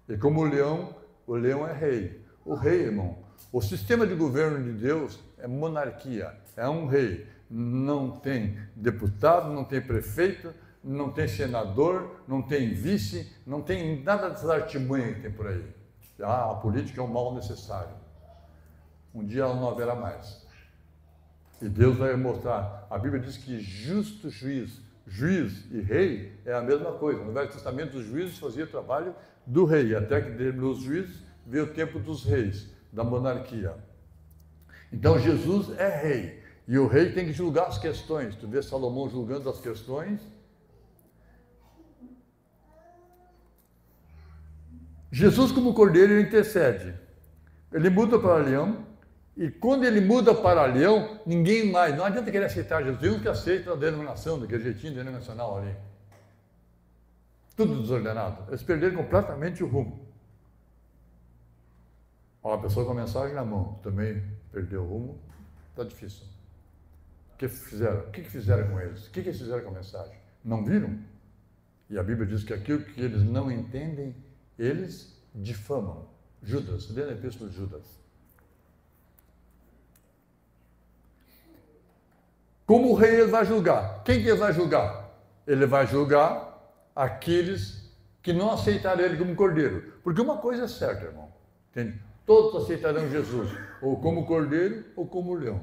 E como o leão é rei. O rei, irmão, o sistema de governo de Deus é monarquia, é um rei. Não tem deputado, não tem prefeito, não tem senador, não tem vice, não tem nada dessas artimanhas que tem por aí. A política é um mal necessário. Um dia ela não haverá mais. E Deus vai mostrar. A Bíblia diz que justo juiz e rei é a mesma coisa. No Velho Testamento, os juízes faziam o trabalho do rei, até que nos juízes veio o tempo dos reis, da monarquia. Então Jesus é rei. E o rei tem que julgar as questões. Tu vê Salomão julgando as questões. Jesus, como cordeiro, ele intercede. Ele muda para leão. E quando ele muda para leão, ninguém mais. Não adianta querer aceitar Jesus. Tem um que aceita a denominação, daquele jeitinho denominacional ali. Tudo desordenado. Eles perderam completamente o rumo. Ó, a pessoa com a mensagem na mão também perdeu o rumo. Está difícil. O que fizeram? O que fizeram com eles? O que eles fizeram com a mensagem? Não viram? E a Bíblia diz que aquilo que eles não entendem, eles difamam. Judas, lê na epístola de Judas. Como o rei ele vai julgar? Quem que ele vai julgar? Ele vai julgar aqueles que não aceitaram ele como cordeiro. Porque uma coisa é certa, irmão. Entende? Todos aceitarão Jesus, ou como cordeiro ou como leão.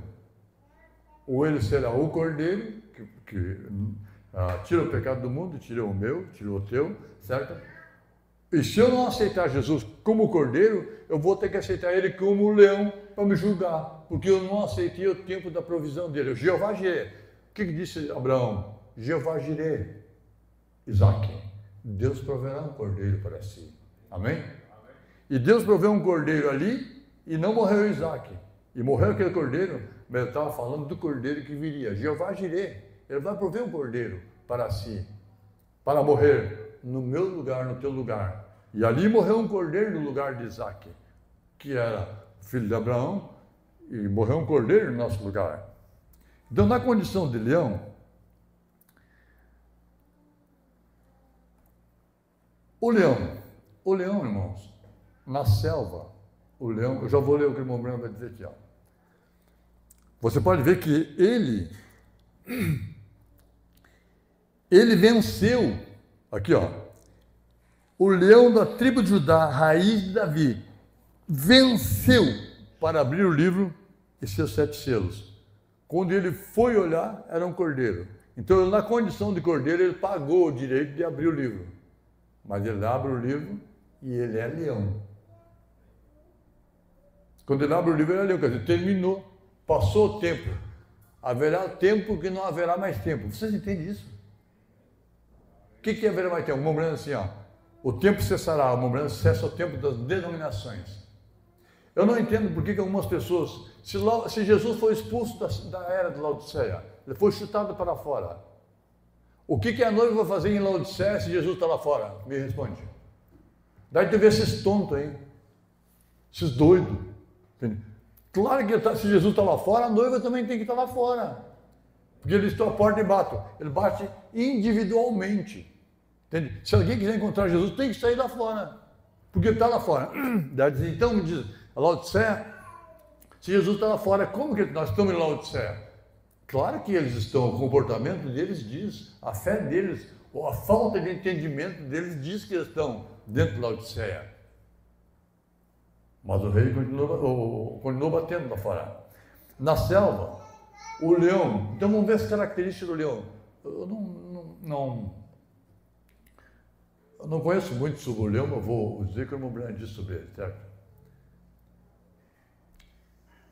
Ou ele será o cordeiro, que tira o pecado do mundo, tira o meu, tira o teu, certo? E se eu não aceitar Jesus como cordeiro, eu vou ter que aceitar ele como leão para me julgar, porque eu não aceitei o tempo da provisão dele. O Jeová Jireh. O que disse Abraão? Jeová Jireh. Isaac. Deus proverá um cordeiro para si. Amém? E Deus proveu um cordeiro ali e não morreu Isaac. E morreu aquele cordeiro, mas eu estava falando do cordeiro que viria. Jeová Jireh. Ele vai prover um cordeiro para si, para morrer no meu lugar, no teu lugar. E ali morreu um cordeiro no lugar de Isaac, que era filho de Abraão, e morreu um cordeiro no nosso lugar. Então, na condição de leão, o leão, irmãos, na selva, o leão, eu já vou ler o que o irmão Branco vai dizer aqui, ó. Você pode ver que ele venceu, aqui ó, o leão da tribo de Judá, raiz de Davi, venceu para abrir o livro e seus 7 selos. Quando ele foi olhar, era um cordeiro. Então, na condição de cordeiro, ele pagou o direito de abrir o livro. Mas ele abre o livro e ele é leão. Quando ele abre o livro, ele é leão. Quer dizer, terminou, passou o tempo. Haverá tempo que não haverá mais tempo. Vocês entendem isso? que haverá mais tempo? Uma branca assim, ó. O tempo cessará, uma branca cessa o tempo das denominações. Eu não entendo por que algumas pessoas, se Jesus foi expulso da era de Laodiceia, ele foi chutado para fora. O que a noiva vai fazer em Laodiceia se Jesus está lá fora? Me responde. Daí tu vê esses tontos aí, esses doidos. Entende? Claro que se Jesus está lá fora, a noiva também tem que estar lá fora. Porque eles estão à porta e batem. Ele bate individualmente. Entende? Se alguém quiser encontrar Jesus, tem que sair lá fora. Porque ele está lá fora. Então me diz, a Laodiceia, se Jesus está lá fora, como que nós estamos em Laodiceia? Claro que eles estão, o comportamento deles diz, a fé deles, ou a falta de entendimento deles diz que eles estão dentro de Laodiceia. Mas o rei continua batendo lá fora. Na selva, o leão, então vamos ver as características do leão. Eu não conheço muito sobre o leão, mas vou dizer que eu não aprendi sobre ele, certo?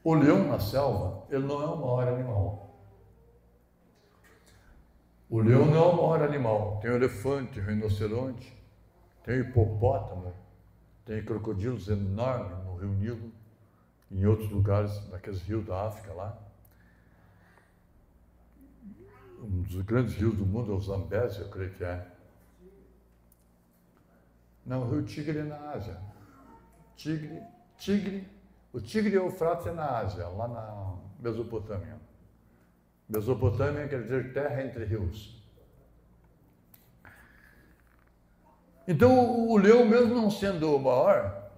O leão na selva, ele não é o maior animal. O leão não é o maior animal. Tem o elefante, o rinoceronte, tem o hipopótamo, tem crocodilos enormes no Rio Nilo, em outros lugares, naqueles rios da África lá. Um dos grandes rios do mundo é o Zambésia, eu creio que é. Não, o rio Tigre é na Ásia. O Tigre e o Eufrates é na Ásia, lá na Mesopotâmia. Mesopotâmia quer dizer terra entre rios. Então, o leão, mesmo não sendo o maior,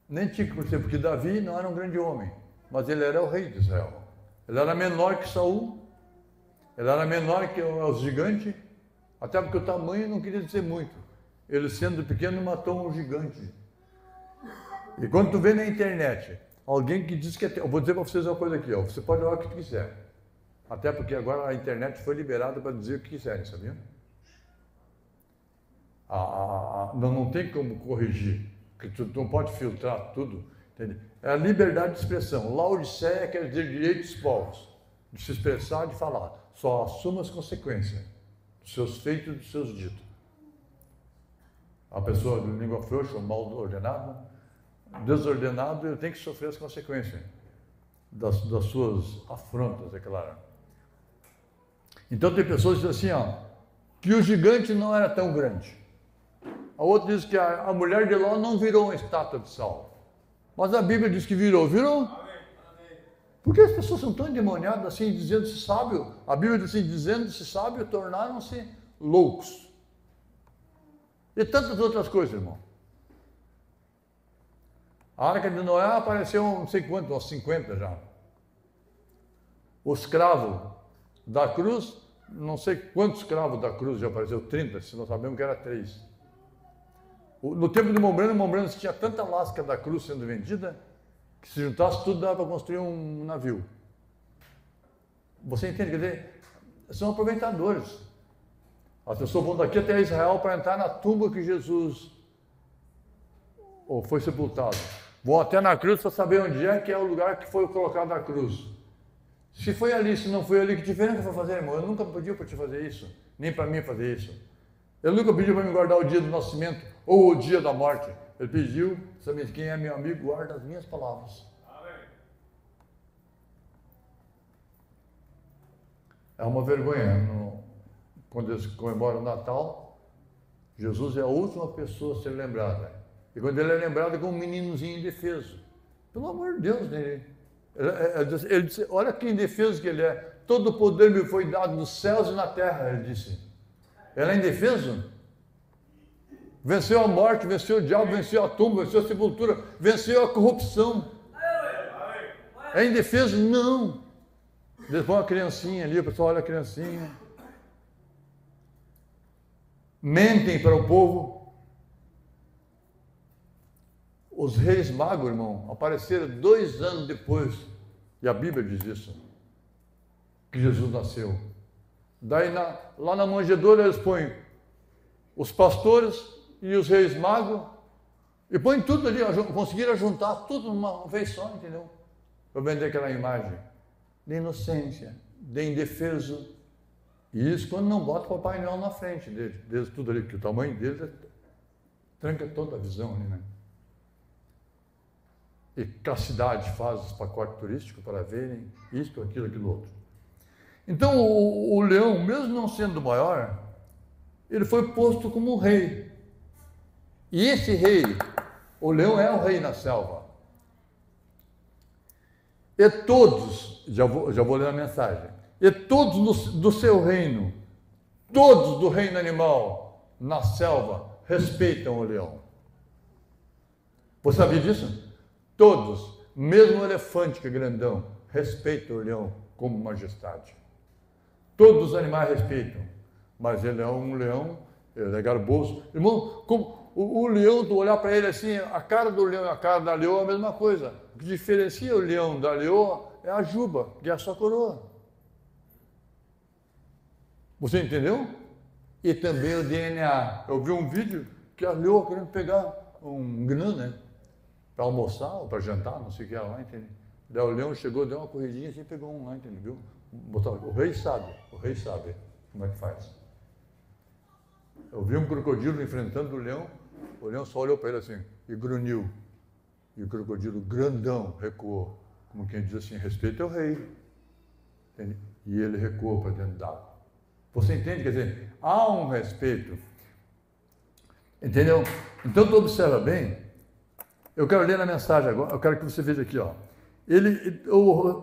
nem tinha que ser, porque Davi não era um grande homem, mas ele era o rei de Israel. Ele era menor que Saul, ele era menor que os gigantes, até porque o tamanho não queria dizer muito. Ele, sendo pequeno, matou um gigante. E quando tu vê na internet alguém que diz que eu vou dizer para vocês uma coisa aqui, ó, você pode olhar o que tu quiser. Até porque agora a internet foi liberada para dizer o que quiserem, sabia? Não tem como corrigir, porque tu não pode filtrar tudo, entende? É a liberdade de expressão. Laodiceia quer dizer direitos dos povos, de se expressar, de falar. Só assuma as consequências dos seus feitos e dos seus ditos. A pessoa de língua frouxa, mal ordenado, desordenado, ele tem que sofrer as consequências das suas afrontas, é claro. Então tem pessoas que dizem assim, ó, que o gigante não era tão grande. A outra diz que a mulher de Ló não virou uma estátua de sal. Mas a Bíblia diz que virou. Virou? Por que as pessoas são tão endemoniadas assim, dizendo-se sábio? A Bíblia diz assim, dizendo-se sábio, tornaram-se loucos. E tantas outras coisas, irmão. A Arca de Noé apareceu não sei quantos, uns 50 já. O escravo da cruz, não sei quantos escravos da cruz já apareceu, 30, se nós sabemos que era 3. No tempo de Mombrano tinha tanta lasca da cruz sendo vendida, que se juntasse tudo dava para construir um navio. Você entende? Quer dizer, são aproveitadores. As pessoas vão daqui até Israel para entrar na tumba que Jesus foi sepultado. Vão até na cruz para saber onde é que é o lugar que foi colocado a cruz. Se foi ali, se não foi ali, que diferença vai fazer, irmão? Eu nunca pedi para te fazer isso, nem para mim fazer isso. Ele nunca pediu para me guardar o dia do nascimento ou o dia da morte. Ele pediu, sabe, quem é meu amigo, guarda as minhas palavras. Amém. É uma vergonha. Quando eles comemoram o Natal, Jesus é a última pessoa a ser lembrada. E quando ele é lembrado é como um meninozinho indefeso. Pelo amor de Deus, né? Ele disse, olha que indefeso que ele é. Todo o poder me foi dado nos céus e na terra, ele disse. Ele é indefeso? Venceu a morte, venceu o diabo, venceu a tumba, venceu a sepultura, venceu a corrupção. É indefeso? Não. Eles põem uma criancinha ali, o pessoal olha a criancinha. Mentem para o povo. Os reis magos, irmão, apareceram 2 anos depois, e a Bíblia diz isso, que Jesus nasceu. Daí lá na manjedoura eles põem os pastores e os reis magos, e põem tudo ali, conseguiram juntar tudo numa vez só, entendeu? Para vender aquela imagem de inocência, de indefeso, E isso quando não bota o Papai Noel na frente dele, deles tudo ali, porque o tamanho deles tranca toda a visão ali, né? E que a cidade faz os pacotes turísticos para verem isto, aquilo, aquilo outro. Então o leão, mesmo não sendo maior, ele foi posto como rei. E esse rei, o leão é o rei na selva. E todos, já vou ler a mensagem, e todos do seu reino, todos do reino animal, na selva, respeitam o leão. Você sabia disso? Todos, mesmo o elefante que é grandão, respeitam o leão como majestade. Todos os animais respeitam, mas ele é um leão, ele é garboso. Irmão, como o leão, tu olhar para ele assim, a cara do leão e a cara da leoa é a mesma coisa. O que diferencia o leão da leoa é a juba, que é a sua coroa. Você entendeu? E também o DNA. Eu vi um vídeo que a leoa querendo pegar um gnu, né? Para almoçar ou para jantar, não sei o que era lá, entendeu? Daí o leão chegou, deu uma corridinha assim e pegou um lá, entendeu? O rei sabe como é que faz. Eu vi um crocodilo enfrentando o leão só olhou para ele assim e grunhiu. E o crocodilo grandão recuou, como quem diz assim, respeita o rei. Entende? E ele recuou para dentro d'água. Você entende? Quer dizer, há um respeito. Entendeu? Então tu observa bem. Eu quero ler na mensagem agora, eu quero que você veja aqui, ó.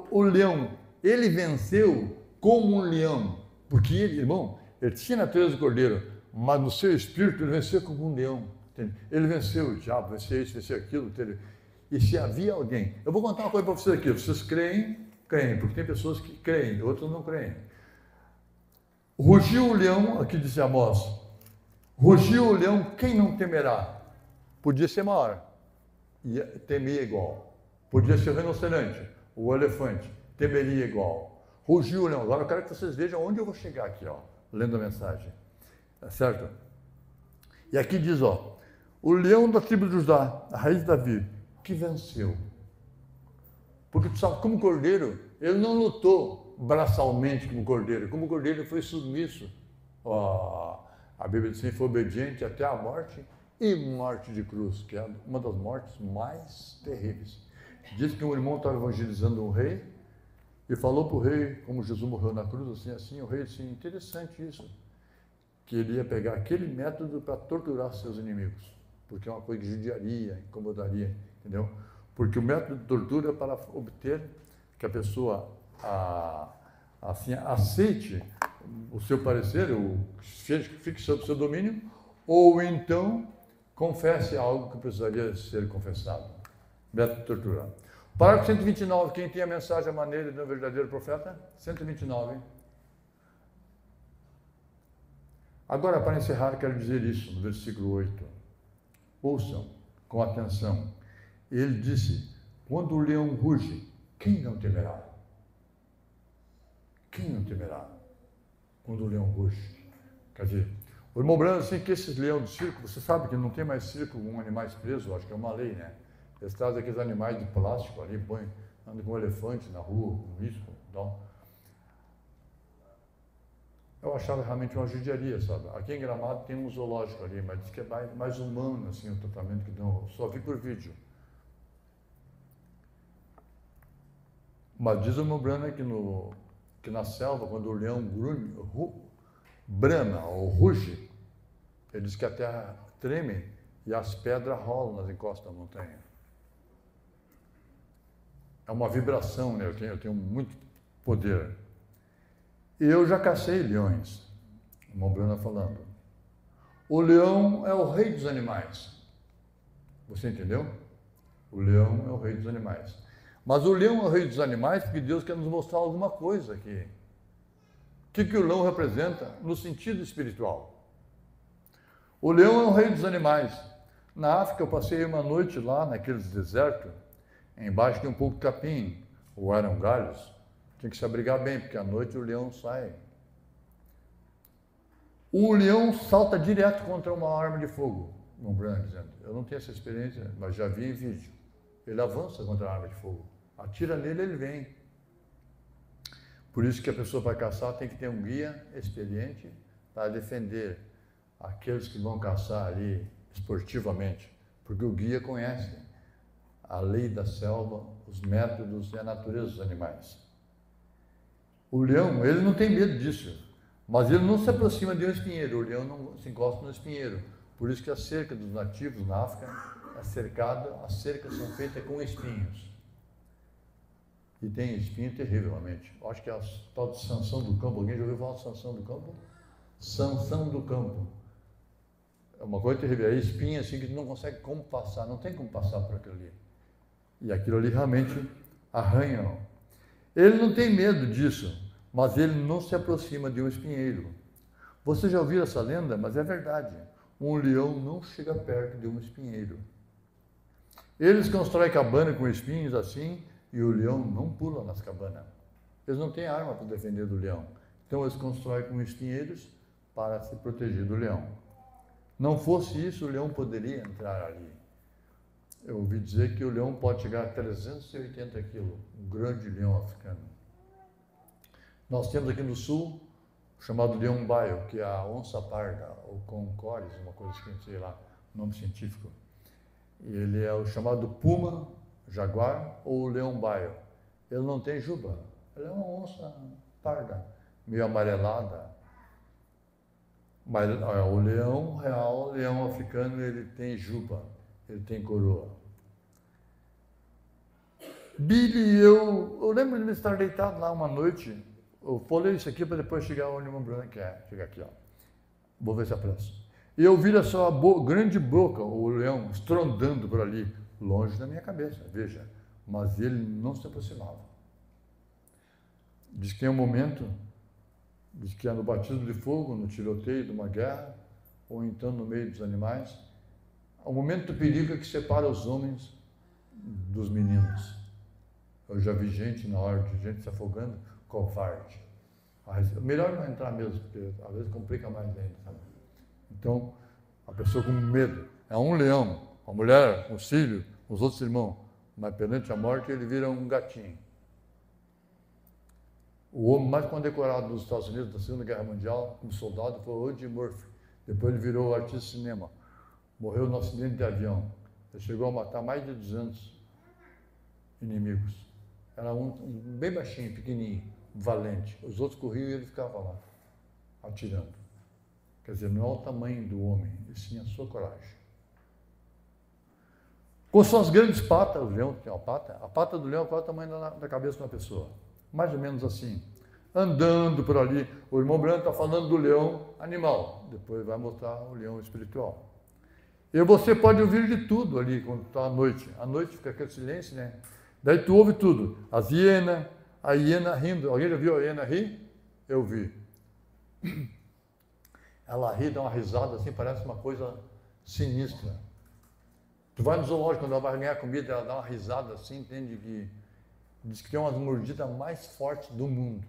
O leão, ele venceu como um leão, porque ele, irmão, ele tinha a natureza do cordeiro, mas no seu espírito ele venceu como um leão. Entende? Ele venceu o diabo, venceu isso, venceu aquilo. Entende? E se havia alguém, eu vou contar uma coisa para vocês aqui, vocês creem, porque tem pessoas que creem, outros não creem. Rugiu o leão, aqui diz Amós, rugiu o leão, quem não temerá? Podia ser maior. E temia igual. Podia ser o rinoceronte, o elefante, temeria igual. Rugiu o leão. Agora eu quero que vocês vejam onde eu vou chegar aqui, ó, lendo a mensagem. Tá certo? E aqui diz, ó, o leão da tribo de Judá, a raiz de Davi, que venceu. Porque tu sabe, como cordeiro, ele não lutou braçalmente como cordeiro. Como cordeiro ele foi submisso. Ó, a Bíblia diz que foi obediente até a morte e morte de cruz, que é uma das mortes mais terríveis. Diz que um irmão estava evangelizando um rei e falou para o rei, como Jesus morreu na cruz, assim, o rei disse, interessante isso, que ele ia pegar aquele método para torturar seus inimigos, porque é uma coisa que judiaria, incomodaria, entendeu? Porque o método de tortura é para obter que a pessoa assim, aceite o seu parecer, ou fique sob o seu domínio, ou então confesse algo que precisaria ser confessado. Método de tortura. Parágrafo 129, quem tem a mensagem, a maneira de um verdadeiro profeta? 129. Agora, para encerrar, quero dizer isso, no versículo 8. Ouçam com atenção. Ele disse, quando o leão ruge, quem não temerá? Quem não temerá quando o leão ruge? Quer dizer, o irmão Brando, assim, que esses leões do circo, você sabe que não tem mais circo com animais presos, acho que é uma lei, né? Eles trazem aqueles animais de plástico ali, andam com um elefante na rua, com isso, então. Eu achava realmente uma judiaria, sabe? Aqui em Gramado tem um zoológico ali, mas diz que é mais humano, assim, o tratamento que dão. Só vi por vídeo. Mas diz o irmão Brando que na selva, quando o leão brama ou ruge, ele diz que a terra treme e as pedras rolam nas encostas da montanha. É uma vibração, né? Eu tenho muito poder. E eu já cacei leões, o irmão Brando falando. O leão é o rei dos animais. Você entendeu? O leão é o rei dos animais. Mas o leão é o rei dos animais porque Deus quer nos mostrar alguma coisa aqui. O que o leão representa no sentido espiritual? O leão é o rei dos animais. Na África eu passei uma noite lá naqueles desertos, embaixo de um pouco de capim, ou eram galhos. Tinha que se abrigar bem, porque à noite o leão sai. O leão salta direto contra uma arma de fogo, o Brando dizendo. Eu não tenho essa experiência, mas já vi em vídeo. Ele avança contra a arma de fogo. Atira nele, ele vem. Por isso que a pessoa para caçar tem que ter um guia experiente para defender aqueles que vão caçar ali esportivamente, porque o guia conhece a lei da selva, os métodos e a natureza dos animais. O leão, ele não tem medo disso, mas ele não se aproxima de um espinheiro, o leão não se encosta no espinheiro. Por isso que a cerca dos nativos na África é cercada, as cercas são feitas com espinhos. E tem espinho terrivelmente. Eu acho que é a tal de Sansão do Campo. Alguém já ouviu falar de Sansão do Campo? Sansão do Campo. É uma coisa terrível. É espinho assim que tu não consegue como passar, não tem como passar por aquilo ali. E aquilo ali realmente arranha. Ele não tem medo disso, mas ele não se aproxima de um espinheiro. Você já ouviu essa lenda? Mas é verdade. Um leão não chega perto de um espinheiro. Eles constroem cabana com espinhos assim, e o leão não pula nas cabanas. Eles não têm arma para defender do leão. Então eles constroem com espinheiros para se proteger do leão. Não fosse isso, o leão poderia entrar ali. Eu ouvi dizer que o leão pode chegar a 380 quilos, um grande leão africano. Nós temos aqui no sul o chamado leão-baio, que é a onça parda, ou concores, uma coisa assim, sei lá, nome científico. E ele é o chamado puma, jaguar ou leão-baio. Ele não tem juba, ele é uma onça parda, meio amarelada. Mas o leão real, o leão africano, ele tem juba, ele tem coroa. Billy, eu lembro de me estar deitado lá uma noite, eu falei isso aqui para depois chegar onde o Bruno quer, chegar aqui, ó. Vou ver se apresso. E eu vi essa grande boca, o leão, estrondando por ali, longe da minha cabeça, veja, mas ele não se aproximava. Diz que tem um momento, diz que é no batismo de fogo, no tiroteio de uma guerra, ou então no meio dos animais, o momento do perigo é que separa os homens dos meninos. Eu já vi gente na hora de gente se afogando, covarde. Mas melhor não entrar mesmo, porque às vezes complica mais ainda, sabe? Então, a pessoa com medo, é um leão, uma mulher, um filho, os outros irmãos, mas perante a morte ele vira um gatinho. O homem mais condecorado dos Estados Unidos da Segunda Guerra Mundial, como soldado, foi o Eddie Murphy. Depois ele virou artista de cinema. Morreu no acidente de avião. Ele chegou a matar mais de 200 inimigos. Era um bem baixinho, pequenininho, valente. Os outros corriam e ele ficava lá, atirando. Quer dizer, não é o tamanho do homem, e sim a sua coragem. Com suas grandes patas, o leão tem uma pata, a pata do leão qual é o tamanho da cabeça de uma pessoa? Mais ou menos assim. Andando por ali, o irmão Branco está falando do leão animal, depois vai mostrar o leão espiritual. E você pode ouvir de tudo ali quando está à noite. À noite fica aquele silêncio, né? Daí tu ouve tudo. As hienas, a hiena rindo. Alguém já viu a hiena rir? Eu vi. Ela ri, dá uma risada assim, parece uma coisa sinistra. Tu vai no zoológico, quando ela vai ganhar comida, ela dá uma risada assim, entende que diz que tem umas mordidas mais fortes do mundo.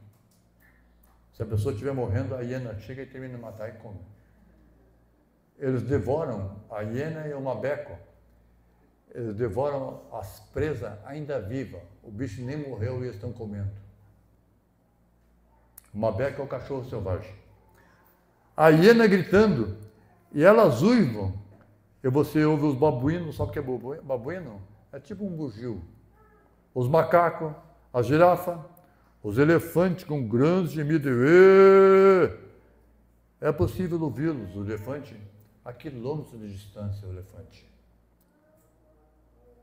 Se a pessoa estiver morrendo, a hiena chega e termina de matar e come. Eles devoram a hiena e o mabeco. Eles devoram as presas ainda vivas. O bicho nem morreu e eles estão comendo. O mabeco é o cachorro selvagem. A hiena gritando, e elas uivam. E você ouve os babuínos, sabe o que é babuíno? Babuíno é tipo um bugio. Os macacos, a girafa, os elefantes com grandes gemidos. É possível ouvi-los, o elefante, a quilômetros de distância, o elefante.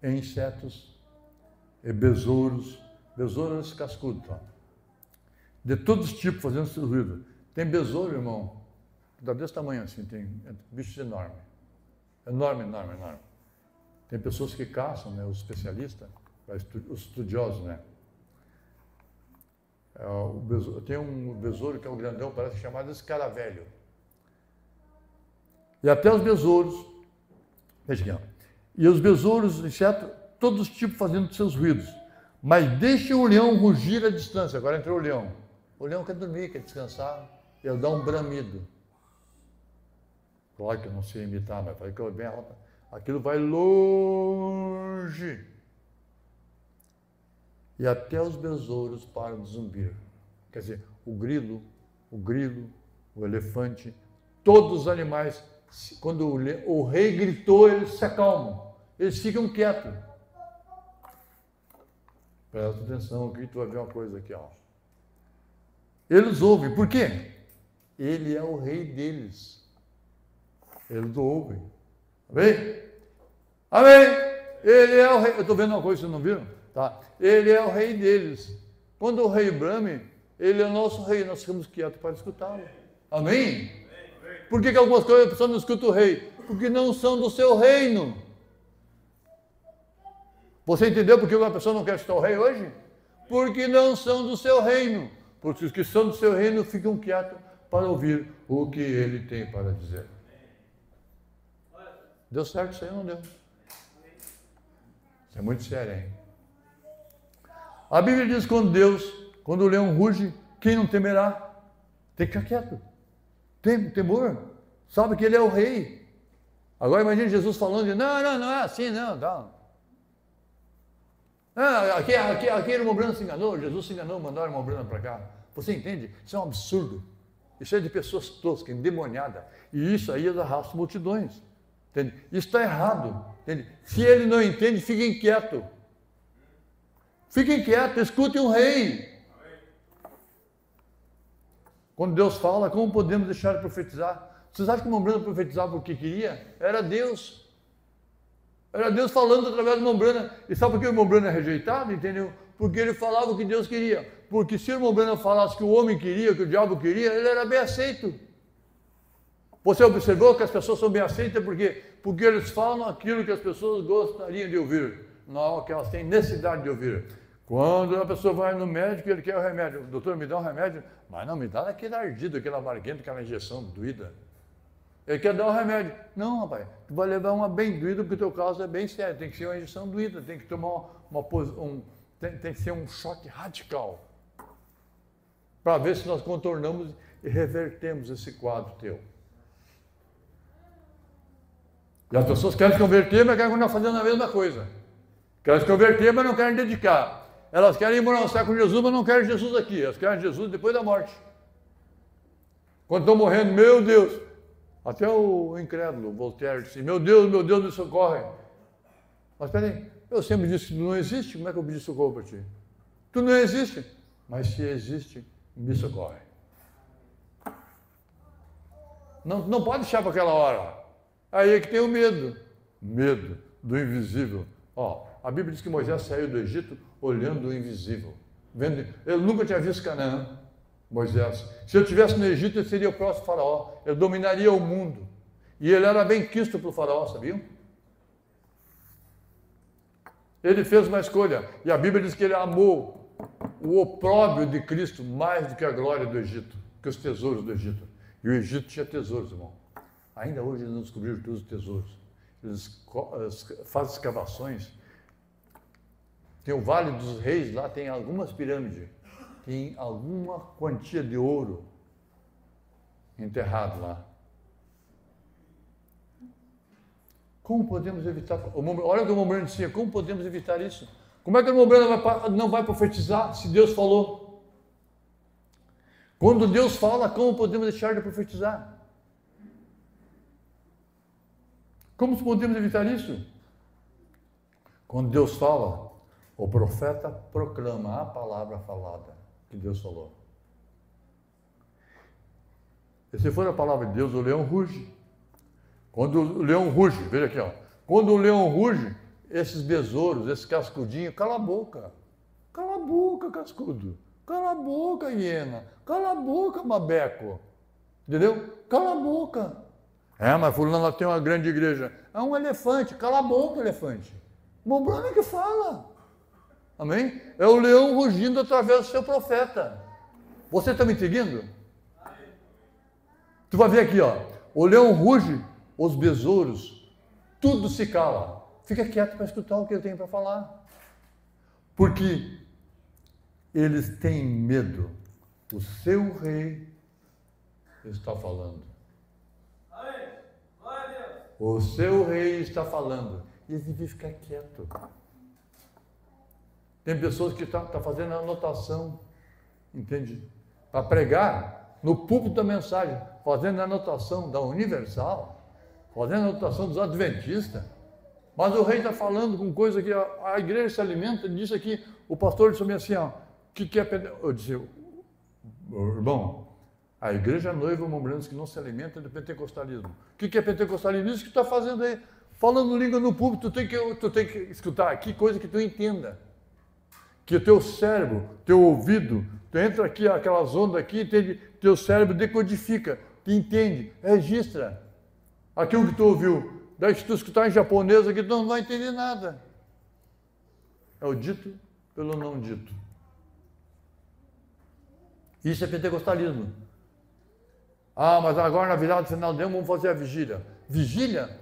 E insetos, e besouros cascudos, tá? De todos os tipos, fazendo esse ruído. Tem besouro, irmão, que dá desse tamanho assim, tem bichos enormes. Enorme. Tem pessoas que caçam, né, os especialistas, os estudiosos, né? Tem um besouro que é o grandão, parece chamado escaravelho. E até os besouros, veja aqui, ó. E os besouros, insetos, todos os tipos fazendo seus ruídos. Mas deixem o leão rugir à distância. Agora entrou o leão. O leão quer dormir, quer descansar, ele dá um bramido. Claro que eu não sei imitar, mas falei que eu bem alta. Aquilo vai longe. E até os besouros param de zumbir. Quer dizer, o grilo, o elefante, todos os animais, quando o rei gritou, eles se acalmam, eles ficam quietos. Presta atenção aqui, tu vai ver uma coisa aqui, ó. Eles ouvem, por quê? Ele é o rei deles. Eles ouvem. Amém? Amém? Ele é o rei. Eu estou vendo uma coisa, vocês não viram? Tá. Ele é o rei deles. Quando o rei brame, ele é o nosso rei. Nós ficamos quietos para escutá-lo. Amém? Por que algumas coisas a pessoa não escuta o rei? Porque não são do seu reino. Você entendeu por que uma pessoa não quer escutar o rei hoje? Porque não são do seu reino. Porque os que são do seu reino ficam quietos para ouvir o que ele tem para dizer. Deu certo isso aí ou não deu? Isso é muito sério, hein? A Bíblia diz que quando o leão ruge, quem não temerá? Tem que ficar quieto. Tem temor. Sabe que ele é o rei. Agora imagine Jesus falando, não é assim, não, tá. Aqui a irmã Brana se enganou, Jesus se enganou, mandou a irmã Brana para cá. Você entende? Isso é um absurdo. Isso é de pessoas toscas, endemoniadas. E isso aí arrasta multidões. Entende? Isso está errado. Entende? Se ele não entende, fiquem quietos. Fiquem quietos, escutem o rei. Quando Deus fala, como podemos deixar de profetizar? Vocês acham que o irmão Brana profetizava o que queria? Era Deus. Era Deus falando através do irmão Brana. E sabe por que o irmão Brana é rejeitado? Entendeu? Porque ele falava o que Deus queria. Porque se o irmão Brana falasse que o homem queria, que o diabo queria, ele era bem aceito. Você observou que as pessoas são bem aceitas porque eles falam aquilo que as pessoas gostariam de ouvir, não que elas têm necessidade de ouvir. Quando a pessoa vai no médico, ele quer o remédio. Doutor, me dá um remédio. Mas não, me dá aquele ardido, aquele amarguento, aquela injeção doída. Ele quer dar um remédio. Não, rapaz, tu vai levar uma bem doída porque o teu caso é bem sério. Tem que ser uma injeção doída, tem que tomar tem que ser um choque radical. Para ver se nós contornamos e revertemos esse quadro teu. E as pessoas querem se converter, mas querem continuar fazendo a mesma coisa. Querem se converter, mas não querem dedicar. Elas querem ir morar no céu com Jesus, mas não querem Jesus aqui. Elas querem Jesus depois da morte. Quando estão morrendo, meu Deus. Até o incrédulo, Voltaire, disse, meu Deus, me socorre. Mas peraí, eu sempre disse que tu não existe, como é que eu pedi socorro para ti? Tu não existe, mas se existe, me socorre. Não pode deixar para aquela hora. Aí é que tem o medo do invisível. Ó, a Bíblia diz que Moisés saiu do Egito olhando o invisível. Ele nunca tinha visto Canaã, Moisés. Se eu estivesse no Egito, ele seria o próximo faraó. Ele dominaria o mundo. E ele era bem quisto para o faraó, sabiam? Ele fez uma escolha. E a Bíblia diz que ele amou o opróbrio de Cristo mais do que a glória do Egito, que os tesouros do Egito. E o Egito tinha tesouros, irmão. Ainda hoje eles não descobriram todos os tesouros. Eles fazem escavações. Tem o Vale dos Reis, lá tem algumas pirâmides. Tem alguma quantia de ouro enterrado lá. Como podemos evitar? Olha o que o irmão Brana dizia, como podemos evitar isso? Como é que o irmão Brana não vai profetizar se Deus falou? Quando Deus fala, como podemos deixar de profetizar? Como podemos evitar isso? Quando Deus fala, o profeta proclama a palavra falada que Deus falou. E se for a palavra de Deus, o leão ruge. Quando o leão ruge, veja aqui, ó. Quando o leão ruge, esses besouros, esses cascudinhos, cala a boca. Cala a boca, cascudo. Cala a boca, hiena. Cala a boca, mabeco. Entendeu? Cala a boca. Mas fulano tem uma grande igreja. É um elefante. Cala a boca, elefante. O Brana que fala. Amém? É o leão rugindo através do seu profeta. Você está me seguindo? Tu vai ver aqui, ó. O leão ruge, os besouros, tudo se cala. Fica quieto para escutar o que ele tem para falar. Porque eles têm medo. O seu rei está falando. O seu rei está falando. E eles devem ficar quietos. Tem pessoas que estão fazendo anotação, entende? para pregar no púlpito da mensagem, fazendo a anotação da Universal, fazendo a anotação dos Adventistas. Mas o rei está falando com coisa que a igreja se alimenta. Ele disse aqui, o pastor disse assim, ó, que é eu disse, irmão, a igreja noiva Mombranos que não se alimenta de pentecostalismo. O que é pentecostalismo? Isso que tu está fazendo aí, falando língua no púlpito, tu tem que escutar aqui coisa que tu entenda. Que o teu cérebro, teu ouvido, tu entra aqui, aquelas ondas aqui, entende? Teu cérebro decodifica, te entende, registra aquilo que tu ouviu. Daí se tu escutar em japonês aqui, tu não vai entender nada. É o dito pelo não dito. Isso é pentecostalismo. Ah, mas agora na virada final de ano vamos fazer a vigília. Vigília?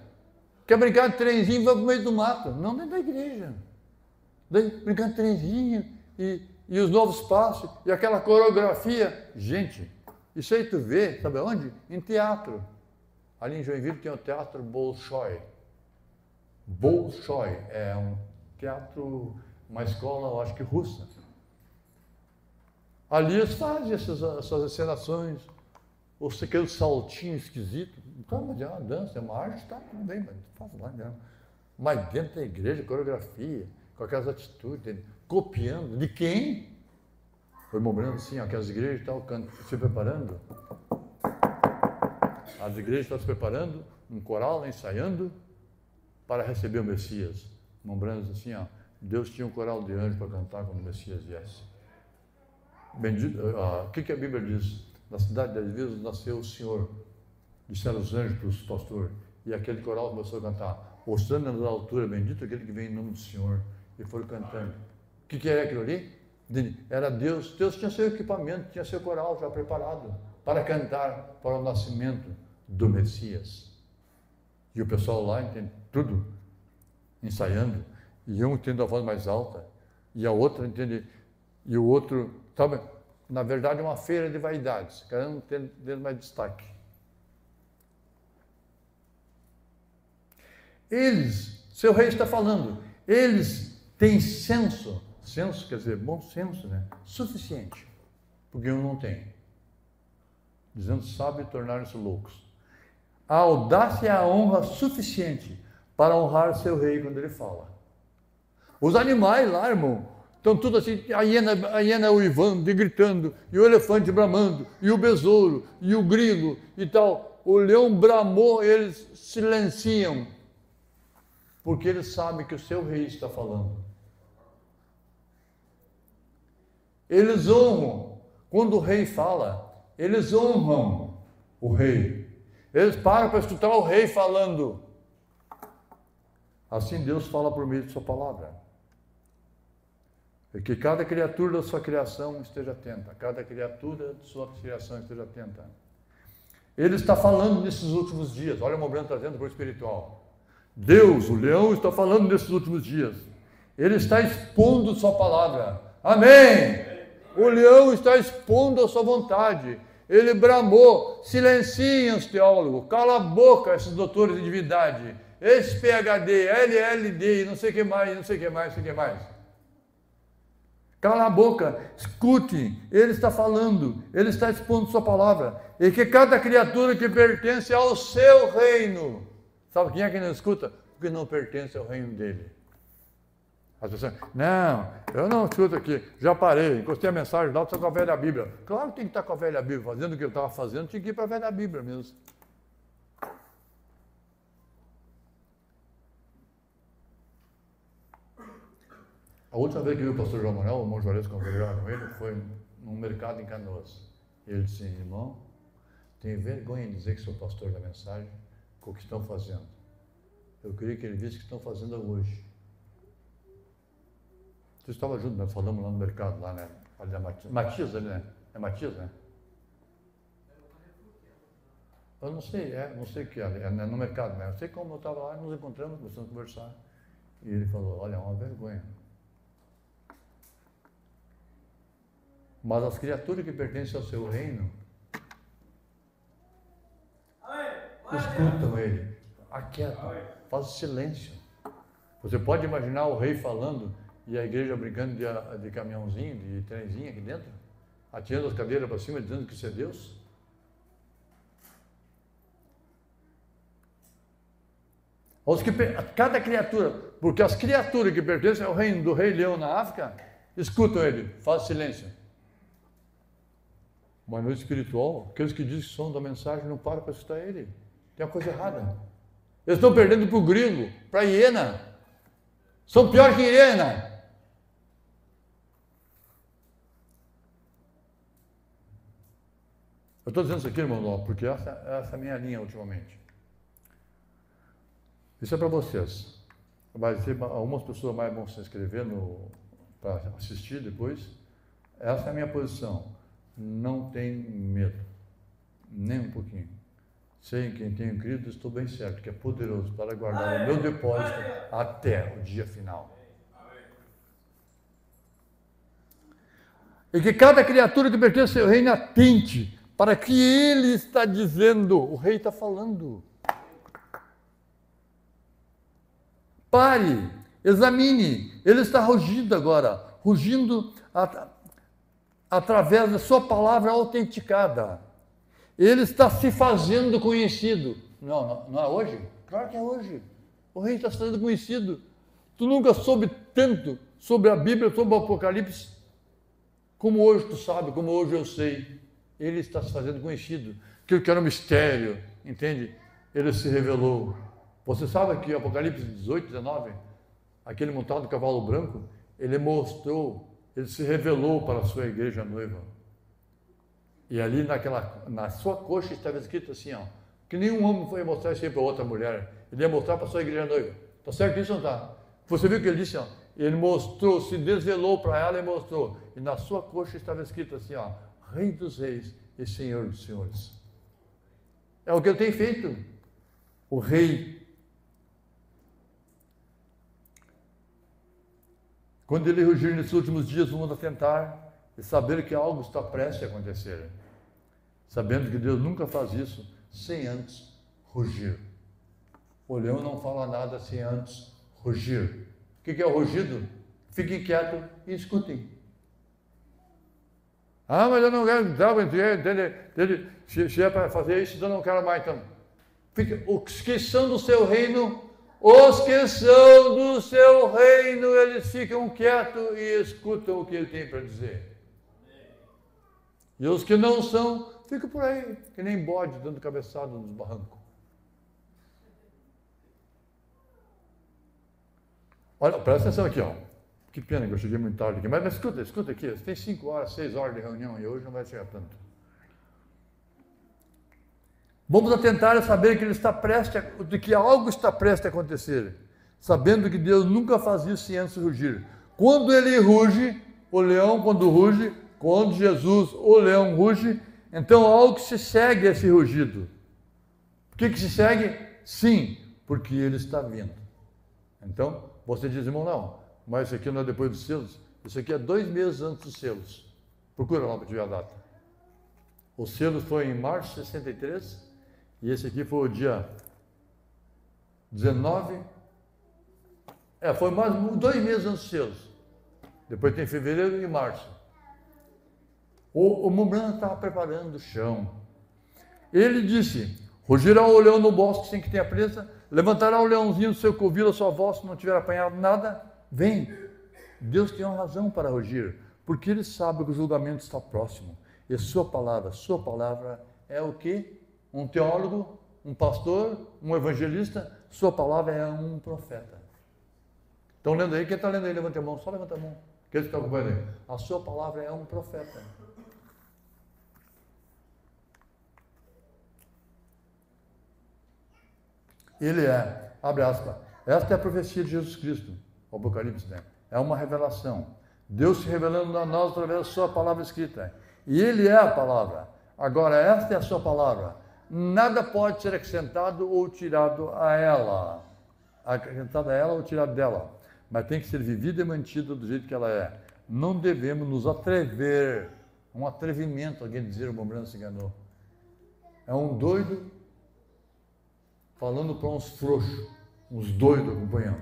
Quer brincar de trenzinho e vai pro meio do mato. Não dentro da igreja. Daí, brincando de trenzinho e os novos passos e aquela coreografia. Gente, isso aí tu vê, sabe onde? Em teatro. Ali em Joinville tem o Teatro Bolshoi. Bolshoi é um teatro, uma escola, eu acho que russa. Ali eles fazem essas encenações, aqueles saltinhos esquisitos. Então, mas é uma dança, é uma arte, tá tudo bem, mas faz lá mesmo. Mas dentro da igreja, coreografia, com aquelas atitudes, copiando. De quem? Foi lembrando assim, aquelas igrejas estavam se preparando. As igrejas estão se preparando, um coral ensaiando para receber o Messias. Lembrando assim, ó, Deus tinha um coral de anjos para cantar quando o Messias viesse. Bendito, o que a Bíblia diz? Na cidade das vilas nasceu o Senhor. Disseram os anjos para os pastores. E aquele coral começou a cantar. Mostrando nas alturas, bendito aquele que vem em nome do Senhor. E foram cantando. O que era aquilo ali? Era Deus. Deus tinha seu equipamento, tinha seu coral já preparado para cantar para o nascimento do Messias. E o pessoal lá entende tudo, ensaiando. E um entende a voz mais alta. E a outra entende. E o outro, sabe? Na verdade, é uma feira de vaidades. Cada um tendo mais destaque. Eles, seu rei está falando, eles têm senso quer dizer, bom senso, né? Suficiente, porque eu não tenho. Dizendo, sabe tornar-se loucos. A audácia e a honra suficiente para honrar seu rei quando ele fala. Os animais lá, irmão, estão tudo assim, a hiena uivando e gritando, e o elefante bramando, e o besouro, e o grilo e tal. O leão bramou, eles silenciam, porque eles sabem que o seu rei está falando. Eles honram, quando o rei fala, eles honram o rei. Eles param para escutar o rei falando. Assim Deus fala por meio de sua palavra. E que cada criatura da sua criação esteja atenta. Cada criatura de sua criação esteja atenta. Ele está falando nesses últimos dias. Olha o momento trazendo para o espiritual. Deus, o leão, está falando nesses últimos dias. Ele está expondo sua palavra. Amém! O leão está expondo a sua vontade. Ele bramou. Silenciem os teólogos. Cala a boca, esses doutores de divindade. Esse PhD, LLD, não sei o que mais, não sei o que mais, não sei o que mais. Cala a boca, escute, ele está falando, ele está expondo sua palavra. E que cada criatura que pertence ao seu reino. Sabe quem é que não escuta? Porque não pertence ao reino dele. As pessoas, não, eu não escuto aqui, já parei, encostei a mensagem lá, estou com a velha Bíblia. Claro que tem que estar com a velha Bíblia, fazendo o que eu estava fazendo, tinha que ir para a velha Bíblia mesmo. A última vez que eu vi o pastor João Manuel, o irmão Juarez congregar com ele, foi num mercado em Canoas. Ele disse, irmão, tenho vergonha de dizer que sou pastor da mensagem, com o que estão fazendo. Eu queria que ele visse o que estão fazendo hoje. Você estava junto, nós falamos lá no mercado, lá, né? Ali da Matias, ali, né? É Matias, né? Eu não sei, não sei o que é no mercado, né? Eu sei como eu estava lá, nos encontramos, começamos a conversar. E ele falou, olha, é uma vergonha. Mas as criaturas que pertencem ao seu reino escutam ele, aquietam, fazem silêncio. Você pode imaginar o rei falando e a igreja brincando de caminhãozinho, de trenzinho aqui dentro? atirando as cadeiras para cima, dizendo que isso é Deus? Cada criatura, porque as criaturas que pertencem ao reino do rei leão na África, escutam ele, faz silêncio. Mas no espiritual, aqueles que dizem que são da mensagem não param para escutar ele. Tem uma coisa errada. Eles estão perdendo para o grilo, para a hiena. São pior que hiena. Eu estou dizendo isso aqui, irmão, porque essa é a minha linha ultimamente. Isso é para vocês. Vai ser, algumas pessoas mais vão se inscrever para assistir depois. Essa é a minha posição. Não tem medo, nem um pouquinho. Sei em quem tenho crido, estou bem certo que é poderoso para guardar o meu depósito até o dia final. E que cada criatura que pertence ao reino atente para que ele está dizendo, o rei está falando. Pare, examine, ele está rugindo agora, rugindo através da sua palavra autenticada. Ele está se fazendo conhecido. Não é hoje? Claro que é hoje. O rei está se fazendo conhecido. Tu nunca soube tanto sobre a Bíblia, sobre o Apocalipse, como hoje tu sabe, como hoje eu sei. Ele está se fazendo conhecido. Aquilo que era um mistério, entende? Ele se revelou. Você sabe que Apocalipse 18, 19, aquele montado no cavalo branco, ele se revelou para a sua igreja noiva. E ali na sua coxa estava escrito assim, ó, que nenhum homem foi mostrar isso aí para outra mulher. Ele ia mostrar para a sua igreja noiva. Está certo isso ou não está? Você viu o que ele disse, ó? Ele mostrou, se desvelou para ela e mostrou. E na sua coxa estava escrito assim, ó, Rei dos Reis e Senhor dos Senhores. É o que ele tem feito. O rei. Quando ele rugir nesses últimos dias, vamos atentar e saber que algo está prestes a acontecer. Sabendo que Deus nunca faz isso sem antes rugir. O leão não fala nada sem antes rugir. O que é o rugido? Fiquem quietos e escutem. Ah, mas eu não quero entrar, entende? Se é para fazer isso, eu não quero mais. Então, os que são do seu reino, eles ficam quietos e escutam o que ele tem para dizer. E os que não são, ficam por aí, que nem bode dando cabeçada nos barrancos. Olha, presta atenção aqui, ó. Que pena que eu cheguei muito tarde aqui. Mas escuta aqui. Tem 5 horas, 6 horas de reunião e hoje não vai chegar tanto. Vamos atentar a saber que ele está de que algo está prestes a acontecer. Sabendo que Deus nunca faz isso sem antes rugir. Quando ele ruge, o leão, quando Jesus, o leão ruge, então algo se segue a esse rugido. Por que se segue? Sim, porque ele está vindo. Então, você diz, irmão, não, mas isso aqui não é depois dos selos. Isso aqui é 2 meses antes dos selos. Procura lá para te ver a data. O selo foi em março de 63 e esse aqui foi o dia 19. Foi mais 2 meses antes dos selos. Depois tem fevereiro e março. O Mombrana estava preparando o chão. Ele disse, rugirá o leão no bosque sem que tenha presa, levantará o leãozinho do seu covil a sua voz se não tiver apanhado nada. Vem. Deus tem uma razão para rugir, porque ele sabe que o julgamento está próximo. E sua palavra é o quê? Um teólogo, um pastor, um evangelista, sua palavra é um profeta. Estão lendo aí? Quem está lendo aí? Levanta a mão, só levanta a mão. Quem está acompanhando aí? A sua palavra é um profeta. Ele é, abre aspas, esta é a profecia de Jesus Cristo, o Apocalipse, né? É uma revelação. Deus se revelando a nós através da sua palavra escrita. E ele é a palavra. Agora, esta é a sua palavra. Nada pode ser acrescentado ou tirado a ela. Acrescentado a ela ou tirado dela. Mas tem que ser vivida e mantida do jeito que ela é. Não devemos nos atrever. Um atrevimento, alguém dizer, o Mombrana se enganou. É um doido falando para uns frouxos, uns doidos acompanhando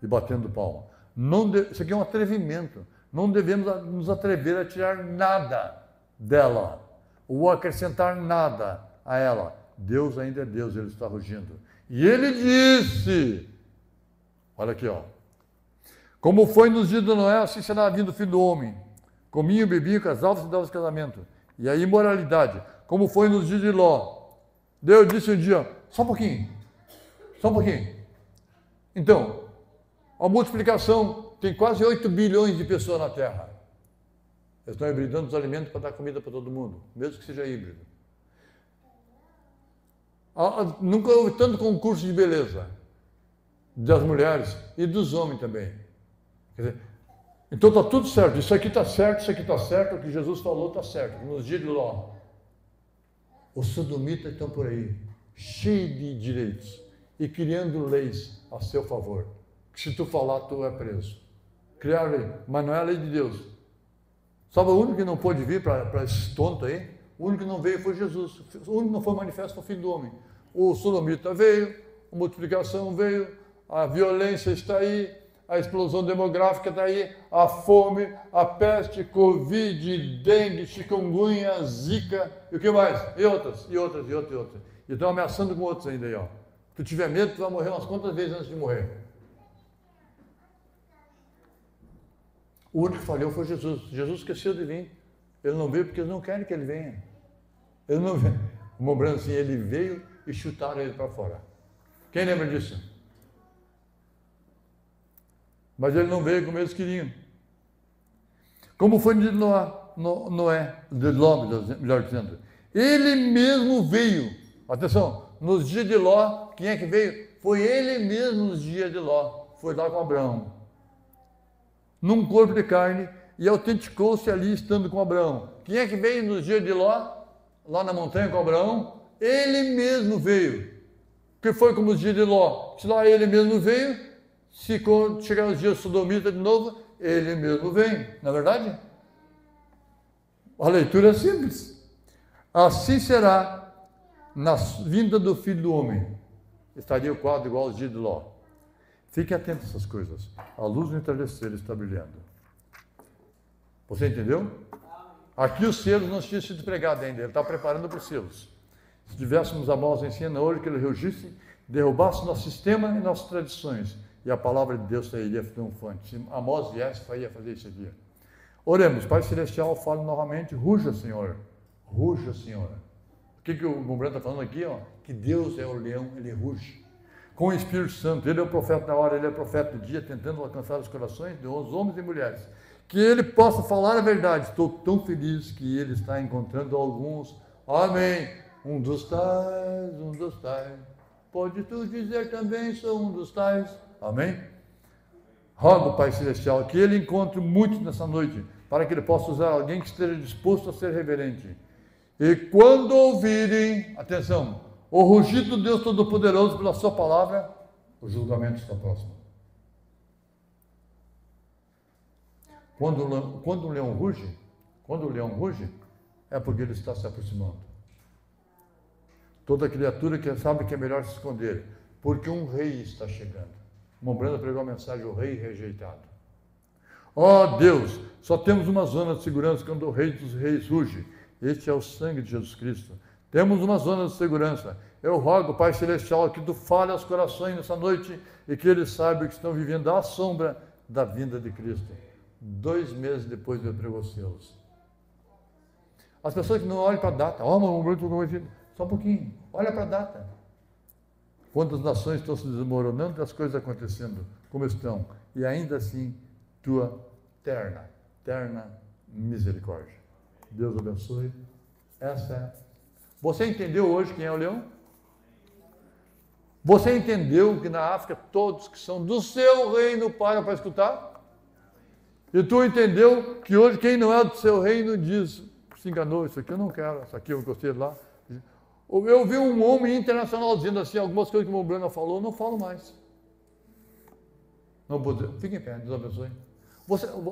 e batendo palma. Isso aqui é um atrevimento. Não devemos nos atrever a tirar nada dela, ou acrescentar nada a ela. Deus ainda é Deus, Ele está rugindo. E Ele disse, olha aqui, ó. Como foi nos dias de Noé, assim será vindo o Filho do Homem. Comiam, bebiam, casavam-se e davam-se casamento. E a imoralidade, como foi nos dias de Ló. Deus disse um dia, só um pouquinho. Então, a multiplicação tem quase 8 bilhões de pessoas na Terra. Eles estão hibridando os alimentos para dar comida para todo mundo, mesmo que seja híbrido. Nunca houve tanto concurso de beleza das mulheres e dos homens também. Quer dizer, então está tudo certo, isso aqui está certo, o que Jesus falou está certo. Nos dias de Ló, os sodomitas estão por aí, cheios de direitos e criando leis a seu favor. Que se tu falar, tu é preso. Criaram lei, mas não é a lei de Deus. Sabe o único que não pôde vir para esse tonto aí? O único que não veio foi Jesus. O único que não foi manifesto foi o Filho do Homem. O sodomita veio, a multiplicação veio, a violência está aí, a explosão demográfica está aí, a fome, a peste, Covid, dengue, chikungunya, zika, e o que mais? E outras. E estão ameaçando com outros ainda aí, ó. Se tu tiver medo, tu vai morrer umas quantas vezes antes de morrer. O único que falhou foi Jesus. Jesus esqueceu de vir. Ele não veio porque eles não querem que ele venha. Ele não veio. Lembrando assim, ele veio e chutaram ele para fora. Quem lembra disso? Mas ele não veio como eles queriam. Como foi de Noé, de Ló, melhor dizendo. Ele mesmo veio. Atenção, nos dias de Ló, quem é que veio? Foi ele mesmo nos dias de Ló. Foi lá com Abraão. Num corpo de carne, e autenticou-se ali estando com Abraão. Quem é que veio nos dias de Ló? Lá na montanha com Abraão? Ele mesmo veio. Que foi como os dias de Ló. Se lá ele mesmo veio, se quando chegar os dias sodomita de novo, ele mesmo vem. Não é verdade? A leitura é simples. Assim será na vinda do Filho do Homem. Estaria o quadro igual aos dias de Ló. Fique atento a essas coisas. A luz no entardecer está brilhando. Você entendeu? Aqui os selos não tinham sido pregados ainda. Ele está preparando para os selos. Se tivéssemos Amós ensina hoje que ele rugisse, derrubasse nosso sistema e nossas tradições. E a palavra de Deus sairia triunfante. Se Amós viesse, ia fazer isso aqui. Oremos. Pai Celestial, falo novamente. Ruja, Senhor. Ruja, Senhor. O que o Gumbrand está falando aqui? Ó? Que Deus é o leão, ele ruge. Com o Espírito Santo, ele é o profeta da hora, ele é o profeta do dia, tentando alcançar os corações de homens e mulheres. Que ele possa falar a verdade. Estou tão feliz que ele está encontrando alguns. Amém. Um dos tais. Pode tu dizer também, sou um dos tais. Amém. Rogo, Pai Celestial, que ele encontre muitos nessa noite, para que ele possa usar alguém que esteja disposto a ser reverente. E quando ouvirem, atenção, o rugido do Deus Todo-Poderoso pela sua palavra, o julgamento está próximo. Quando o leão ruge, é porque ele está se aproximando. Toda criatura que sabe que é melhor se esconder, porque um rei está chegando. Mombrando pregou a mensagem, o rei rejeitado. Ó Deus, só temos uma zona de segurança quando o rei dos reis ruge. Este é o sangue de Jesus Cristo. Temos uma zona de segurança. Eu rogo, Pai Celestial, que tu fale aos corações nessa noite e que eles saibam que estão vivendo à sombra da vinda de Cristo. 2 meses depois eu pregou selos. As pessoas que não olham para a data, só um pouquinho, olha para a data. Quantas nações estão se desmoronando e as coisas acontecendo como estão. E ainda assim, tua terna misericórdia. Deus abençoe. Essa é. Você entendeu hoje quem é o leão? Você entendeu que na África todos que são do seu reino param para escutar? E tu entendeu que hoje quem não é do seu reino diz, se enganou, isso aqui eu não quero, isso aqui eu gostei de lá. Eu vi um homem internacional dizendo assim, algumas coisas que o Bruna falou, eu não falo mais. Não vou dizer, fique em pé, Deus abençoe.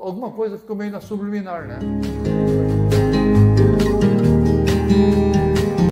Alguma coisa ficou meio na subliminar, né?